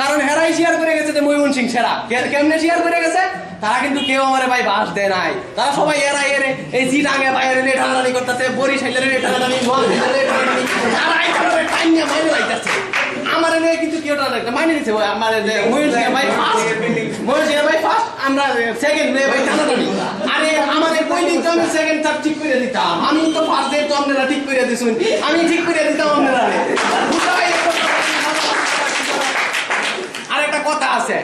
[SPEAKER 9] কারণ হেরাই শেয়ার করে গেছে যে ময়মনসিংহ সেরা কেমনে শেয়ার করে গেছে তারা কিন্তু কেউ আমারে ভাই বাস দেয় নাই তারা সবাই এরাই এরে এই চিটাঙ্গে বাইরে রে টানাটানি করতেছে বরিশালের রে টানাটানি নোয়াখালীর রে টানাটানি তারা এই কারণে টাইম নিয়ে মাইনে লাইতেছে আমার এনে কিন্তু কেউ টানা মাইনে দিছে আমার ময়মনসিংহ ভাই ফার্স্ট আমরা সেকেন্ড রে ভাই টানাটানি আরে আমাদের কইলিং তো আমি সেকেন্ড থার্ড ঠিক করে দিতাম আমি তো ফার্স্ট ডে তো আপনারা ঠিক করে দিছুন আমি ঠিক করে দিতাম আপনারা আরেকটা কথা আছে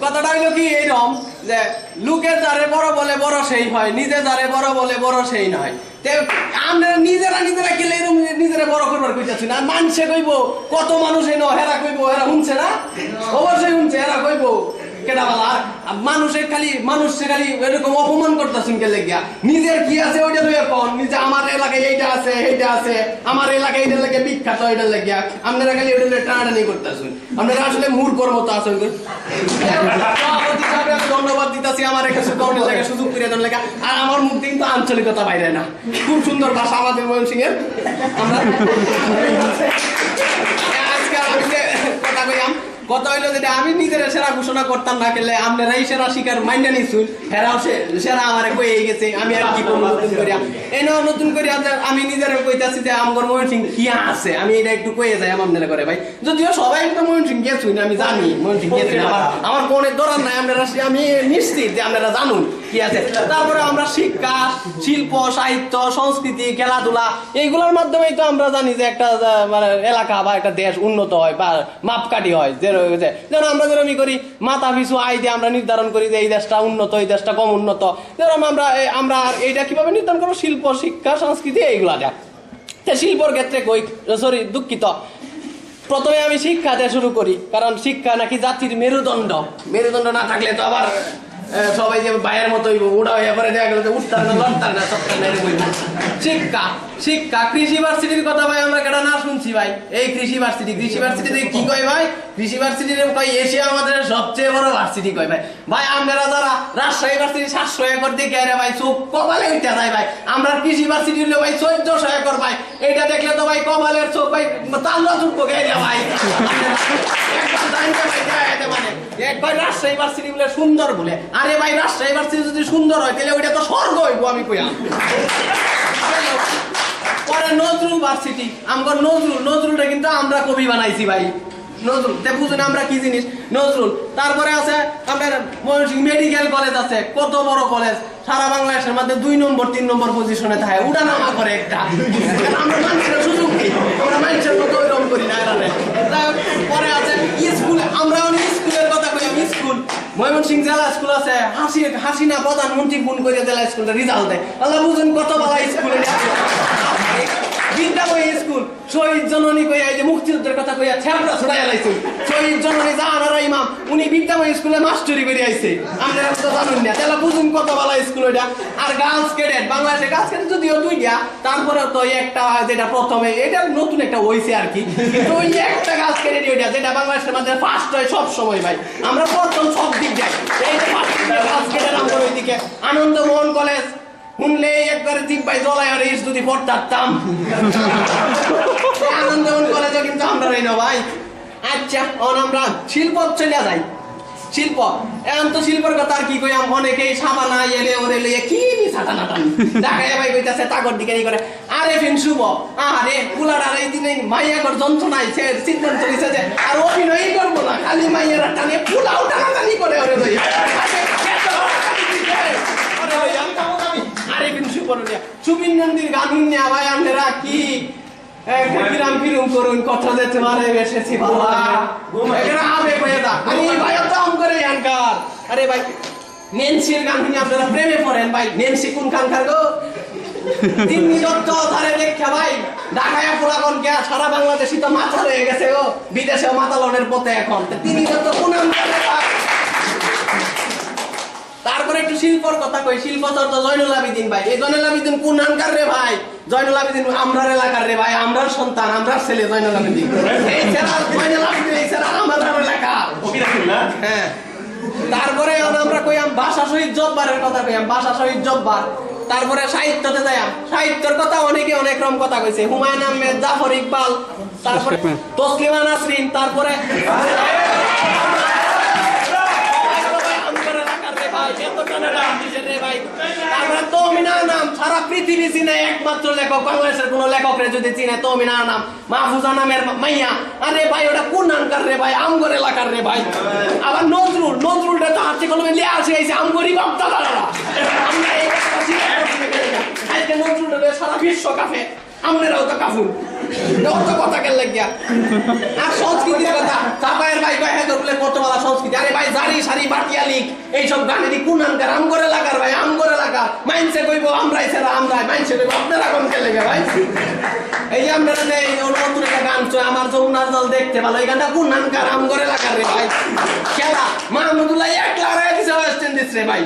[SPEAKER 9] কথাটা হইলো কি এইরকম যে লোকে যারে বড় বলে বড় সেই হয় নিজে যারে বড় বলে বড় সেই নয় আমরা নিজেরা গেলে এরকম নিজেরা বড় করবার কইতাছি না মানুষে কইব কত মানুষ এনো হেরা কইব এরা শুনছে না অবশ্যই শুনছে এরা কইব কেডা বলা মানুষে খালি এরকম অপমান করতেছেন কে লেগিয়া নিজের কি আছে ওইটা লইয়া কোন নিজে আমার এলাকায় এইটা আছে আমার এলাকায় এইটা লাগে বিখ্যাত ওইটা লাগিয়া আপনারা খালি ওইটা টানাটানি করতেছেন আপনারা আসলে মূর্খর মতো আছেন সভাপতি সাহেব আমি ধন্যবাদ দিতেছি আমার কাছে কর্মের জায়গায় সুযোগ করে দেন লেখা আর আমার মুখ কিন্তু আঞ্চলিকতা বাইরে না খুব সুন্দর ভাষা আমাদের ময়মনসিংহের আমরা কথা হইলো যেটা আমি নিজের সেরা ঘোষণা করতাম না কেলে আপনারাই সেরা শিকার মাইন্ডা নিছুন হেরাও সেরা আমারে কয়ে গেছে আমি আর কি করবো নতুন করিয়া এই নতুন করিয়া আমি নিজের কইতাছি যে আমার ময়মনসিংহ কি আছে আমি এটা একটু কয়ে যাই আপনারা করে ভাই যদিও সবাই তো ময়মনসিংহ গেছুন আমি জানি ময়মনসিংহ গেছেন আমার মনে দরার নাই আপনারা আমি নিশ্চিত যে আপনারা জানুন কি আছে তারপরে আমরা শিক্ষা শিল্প সাহিত্য সংস্কৃতি খেলাধুলা এইগুলোর মাধ্যমেই তো আমরা জানি যে একটা মানে এলাকা বা একটা দেশ উন্নত হয় বা মাপকাঠি হয় যেন আমরা যেরকম করি মাথা পিছু আয় দিয়ে আমরা নির্ধারণ করি যে এই দেশটা উন্নত এই দেশটা কম উন্নত যেরকম আমরা এইটা কিভাবে নির্ধারণ করবো শিল্প শিক্ষা সংস্কৃতি এইগুলা দেয় শিল্পর ক্ষেত্রে দুঃখিত প্রথমে আমি শিক্ষা দিয়ে শুরু করি কারণ শিক্ষা নাকি জাতির মেরুদণ্ড না থাকলে তো আবার সবাই যে বাইরের মতো উড়া হয়ে পরে দেখা গেল উঠতার না লড়তার না শিক্ষা কৃষি ভার্সিটির কথা ভাই আমরা কেটা না শুনছি ভাই এই কৃষি ভার্সিটিতে কি কয় ভাই কৃষি ভার্সিটির কয় এশিয়া আমাদের সবচেয়ে বড় ভার্সিটি কয় ভাই আপনারা যারা রাজশাহী ভার্সিটি 700 একর দিয়ে গেলে ভাই চোখ কপালে উঠে যায় ভাই আমরা কৃষি ভার্সিটি হলে ভাই 1400 একর ভাই এটা দেখলে তো ভাই কপালের চোখ ভাই তাল্লা চুপ গেলে ভাই মানে একবার রাজশাহী ভার্সিটি বলে সুন্দর বলে আরে ভাই রাজশাহী ভার্সিটি যদি সুন্দর হয় তাহলে ওইটা তো স্বর্গ হইব আমি কইয়া পরে নজরুল ভার্সিটি আমার নজরুলটা কিন্তু আমরা কবি বানাইছি ভাই নজরুল বুঝুন আমরা কি জিনিস নজরুল তারপরে আছে আপনার মেডিকেল কলেজ আছে কত বড় কলেজ সারা বাংলাদেশের মধ্যে 2 নম্বর 3 নম্বর পজিশনে থাকে উঠানামা করে একটা আমরা মানুষের সুযোগ দিই আমরা মানুষের মতো ওইরকম করি না পরে আছে স্কুল আমরা অনেক স্কুলের কথা কই স্কুল ময়মনসিংহ জেলা স্কুল আছে হাসিনা প্রধানমন্ত্রী ফোন করে জেলা স্কুলটা রেজাল্ট দেয় আল্লাহ বুঝুন কত বড় স্কুলে বিদ্যাময় স্কুল শহীদ জননী কইয়া এই যে মুক্তিযুদ্ধের কথা কইয়া ছ্যাবড়া ছড়াইয়া লাইছে শহীদ জননী জাহানারা ইমাম উনি বিদ্যাময় স্কুলে মাস্টারি করে আইছে আপনারা তো জানেন না তাহলে বুঝুন কত ভালো স্কুল ওইটা আর গার্লস ক্যাডেট বাংলাদেশে গার্লস ক্যাডেট যদিও 2টা তারপরে তো একটা যেটা প্রথমে এটা নতুন একটা হইছে আর কি কিন্তু ওই একটা গার্লস ক্যাডেট ওইটা যেটা বাংলাদেশের মধ্যে ফার্স্ট হয় সব সময় ভাই আমরা প্রথম সব দিক যাই এই যে ফার্স্ট গার্লস ক্যাডেট আমরা ওইদিকে আনন্দমোহন কলেজ শুনলে একবার জিব্বাই জ্বলায় আর ইস যদি পড়তাম আনন্দমোহন কলেজে কিন্তু আমরা রই না ভাই আচ্ছা আমরা শিল্প চলে যাই শিল্প এখন তো শিল্পের কথা আর কি কই অনেকেই সাবানা এলে ওরে লইয়া কি ছাটা নাটান ঢাকায় ভাই কইতাছে তাগর দিকে করে আরে ফিন শুভ আরে কুলার আর এই দিনে মাইয়াগর যন্ত্রণাই সে সিদ্ধান্ত নিছে যে আর অভিনয়ই করবো না খালি মাইয়ারা টানে পোলাও টানাটানি করে ওরে লইয়া আরে কিন্তু সুবিন নন্দীর গান নিয়ে ভাই আপনারা কি গ্রাম ফিরুম করুন কথা যেতে মারে এসেছি বাবা এখানে আবে কয়ে দা আরে ভাই দাম করে ইয়ানকার আরে ভাই নেন্সির গান নিয়ে আপনারা প্রেমে পড়েন ভাই নেন্সি কোন কানকার গো তিন্নি দত্ত ধারে দেখা ভাই ঢাকায় পোলাগন কে সারা বাংলাদেশি তো মাথা রয়ে গেছে ও বিদেশেও মাতালনের পথে এখন তিন্নি দত্ত কোন তারপরে একটু শিল্পর কথা কই শিল্প তো জয়নুল আবেদিন ভাই এই জয়নুল আবেদিন কোন নামকার রে ভাই জয়নুল আবেদিন আমরার এলাকার রে ভাই আমরার সন্তান আমরার ছেলে জয়নুল আবেদিন এই ছেলে জয়নুল আবেদিন এই ছেলে আমাদের এলাকা ওকে রাখুন না হ্যাঁ তারপরে আমরা কইয়াম ভাষা শহীদ জব্বারের কথা কইয়াম ভাষা শহীদ জব্বার তারপরে সাহিত্যতে যাইয়াম সাহিত্যের কথা অনেকে অনেক রকম কথা কইছে হুমায়ুন আহমেদ জাফর ইকবাল তারপরে তসলিমা নাসরিন তারপরে সারা পৃথিবী চিনে একমাত্র লেখক বাংলাদেশের কোন লেখকরে যদি চিনে তমিনা নাম মাহফুজা নামের মাইয়া আরে ভাই ওটা কোন নামকার রে ভাই আমগর এলাকার রে ভাই আবার নজরুলটা তো হাতে কলমে লিয়ে আসে আইছে আমগরি বাপদাদারা আমরা এই আজকে নজরুলটা সারা বিশ্ব কাফে আমরাও তো কাফুর কত কথা কেন লাগিয়া আর সংস্কৃতির কথা চাপায়ের ভাই ভাই বলে কত বলা সংস্কৃতি আরে ভাই জারি সারি বাটিয়ালি এইসব গানেরই কোন নামকার আমগর এলাকার ভাই আমগর এলাকা রাখার মাইন্ডসে কইব আমরাই সেরা আমরাই মাইন্ডসে কইব আপনারা কোন খেলে গে ভাই এই যে আপনারা যে এই নতুন একটা গান চলে আমার যমুনার জল দেখতে ভালো এই গানটা কোন নামকার আম করে লাগার রে ভাই খেলা মাহমুদুল্লাহ এক লড়াই দিছে ওয়েস্ট ইন্ডিজ রে ভাই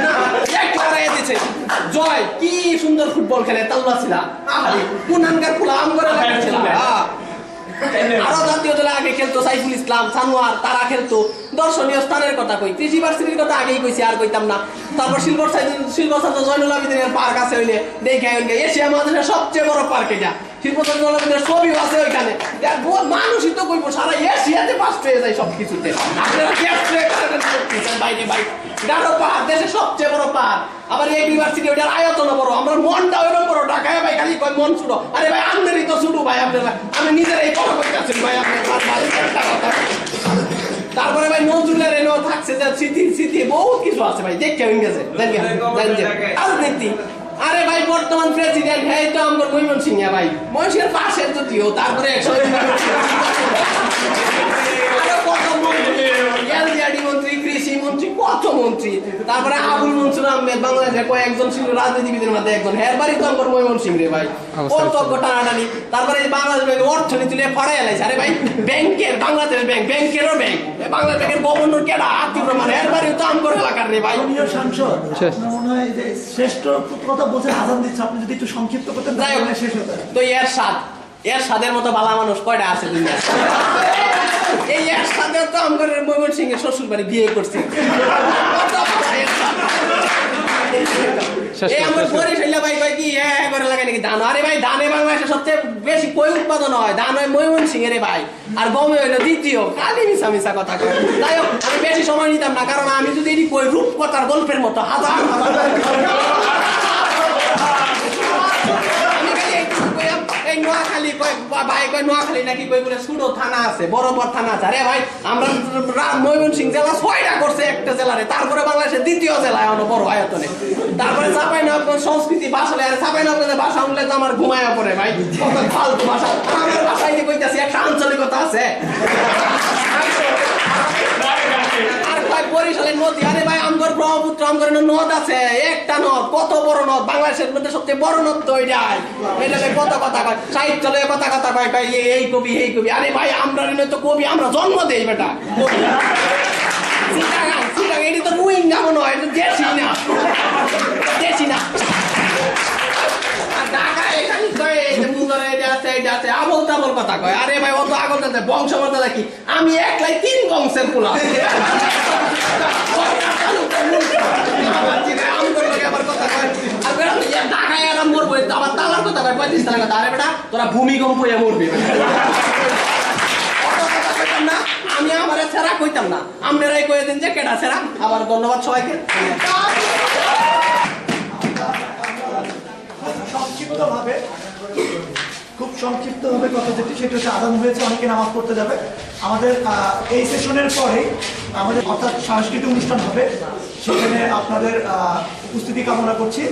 [SPEAKER 9] না এক লড়াই দিছে জয় কি সুন্দর ফুটবল খেলে তাল্লা ছিল আরে কোন নামকার ফুলা আম করে লাগাছিল আরো জাতীয় দলে আগে খেলতো সাইফুল ইসলাম সানোয়ার তারা খেলতো দর্শনীয় স্থানের কথা কই কৃষি ভার্সিটির কথা আগেই কইছি আর কইতাম না তারপর সিলভার সাইড জয়নুল আবেদিনের পার্ক আছে হইলে দেখে হইলে এশিয়া মহাদেশের সবচেয়ে বড় পার্ক এটা শিল্প জয়নুল আবেদিনের ছবিও আছে ওইখানে মানুষই তো কইবো সারা এশিয়াতে ফার্স্ট হয়ে যায় সবকিছুতে আপনারা বাইরে বাইরে গাঢ় পাহাড় দেশের সবচেয়ে বড় পাহাড় আবার এই ইউনিভার্সিটি ওইটার আয়তন বড় আমরা মনটা ওইরকম বড় ঢাকায় ভাই খালি কয় মন ছোট আরে ভাই আমনেরই তো ছোট ভাই আপনারা আমি নিজেরাই বড় করতেছি ভাই আপনার তারপরে ভাই নজরুলের এনে থাকছে যে স্মৃতি বহুত কিছু আছে ভাই দেখতে হয়ে গেছে রাজনীতি আরে ভাই বর্তমান প্রেসিডেন্ট হ্যাঁ তো আমার ময়মনসিংহ ভাই ময়মনসিংহের পাশের যদিও তারপরে 100 মন্ত্রী কৃষি মন্ত্রী কত মন্ত্রী তারপরে আবুল মনসুর আহমেদ বাংলাদেশের কয়েকজন ছিল রাজনীতিবিদের মধ্যে একজন হ্যাঁ বাড়ি তো আমার ময়মনসিংহ রে ভাই কত টানাটানি তারপরে বাংলাদেশ ব্যাংক অর্থনীতি ফাড়াই এলাইছে আরে ভাই ব্যাংকের বাংলাদেশ ব্যাংকেরও ব্যাংক বাংলাদেশ ব্যাংকের গভর্নর কেডা আতিক রহমান এর বাড়ি তো আমার এলাকার রে ভাই
[SPEAKER 2] সাংসদ আপনার মনে হয় যে শ্রেষ্ঠ কথা বলছে আজান দিচ্ছে আপনি যদি একটু সংক্ষিপ্ত করতেন তাহলে শেষ হতো
[SPEAKER 9] তো এর স্বাদের মতো ভালো মানুষ কয়টা আছে দুনিয়া এই এর সাথে তো আমার ময়মনসিংহের শ্বশুর বাড়ি বিয়ে করছি এই আমার বরিশালে ভাই কয় কি করে লাগে নাকি ধান আরে ভাই ধানে বাংলাদেশে সবচেয়ে বেশি কই উৎপাদন হয় ধান হয় ময়মনসিংহের ভাই আর গমে হইলো দ্বিতীয় খালি মিশা কথা কয় তাই আমি বেশি সময় নিতাম না কারণ আমি যদি এটি কই রূপকথার গল্পের মতো হাজার এই নোয়াখালী কয় ভাই কয় নোয়াখালী নাকি কই বলে ছোট থানা আছে বড় থানা আছে আরে ভাই আমরা ময়মনসিংহ জেলা 6টা করছে একটা জেলারে তারপরে বাংলাদেশের দ্বিতীয় জেলা এখনো বড় আয়তনে তারপরে চাঁপাইনবাবগঞ্জ সংস্কৃতি ভাষা আর চাঁপাইনবাবগঞ্জের ভাষা শুনলে তো আমার ঘুমায়া পড়ে ভাই কত ফালতু ভাষা আমার ভাষায় যে কইতাছি একটা আঞ্চলিকতা আছে বরিশালের নদী আরে ভাই আমগর ব্রহ্মপুত্র আমগর নদ আছে একটা নদ কত বড় নদ বাংলাদেশের মধ্যে সবচেয়ে বড় নদ তো ওইটাই এটাতে কত কথা কয় সাহিত্য লয়ে কথা কয় এই কবি আরে ভাই আমরা তো কবি আমরা জন্ম দেই বেটা চিটাগাং এটি তো রোহিঙ্গা মনে হয় দেশি না ঢাকা এখানে আবল তাবল কথা কয় আরে ভাই অত আগল বংশমর্যাদা কি আমি একলাই 3 বংশের পোলা তোরা ভূমিকম্প মরবি আমি আমার ছেড়া কইতাম না আপনারাই কয়ে দিন যে কেটা ছেড়া আবার ধন্যবাদ সবাইকে
[SPEAKER 2] খুব সংক্ষিপ্ত ভাবে কথা যেটি সেটা হচ্ছে আদান হয়েছে অনেকে নামাজ পড়তে যাবে আমাদের এই সেশনের পরে আমাদের অর্থাৎ সাংস্কৃতিক অনুষ্ঠান হবে সেখানে আপনাদের উপস্থিতি কামনা করছি।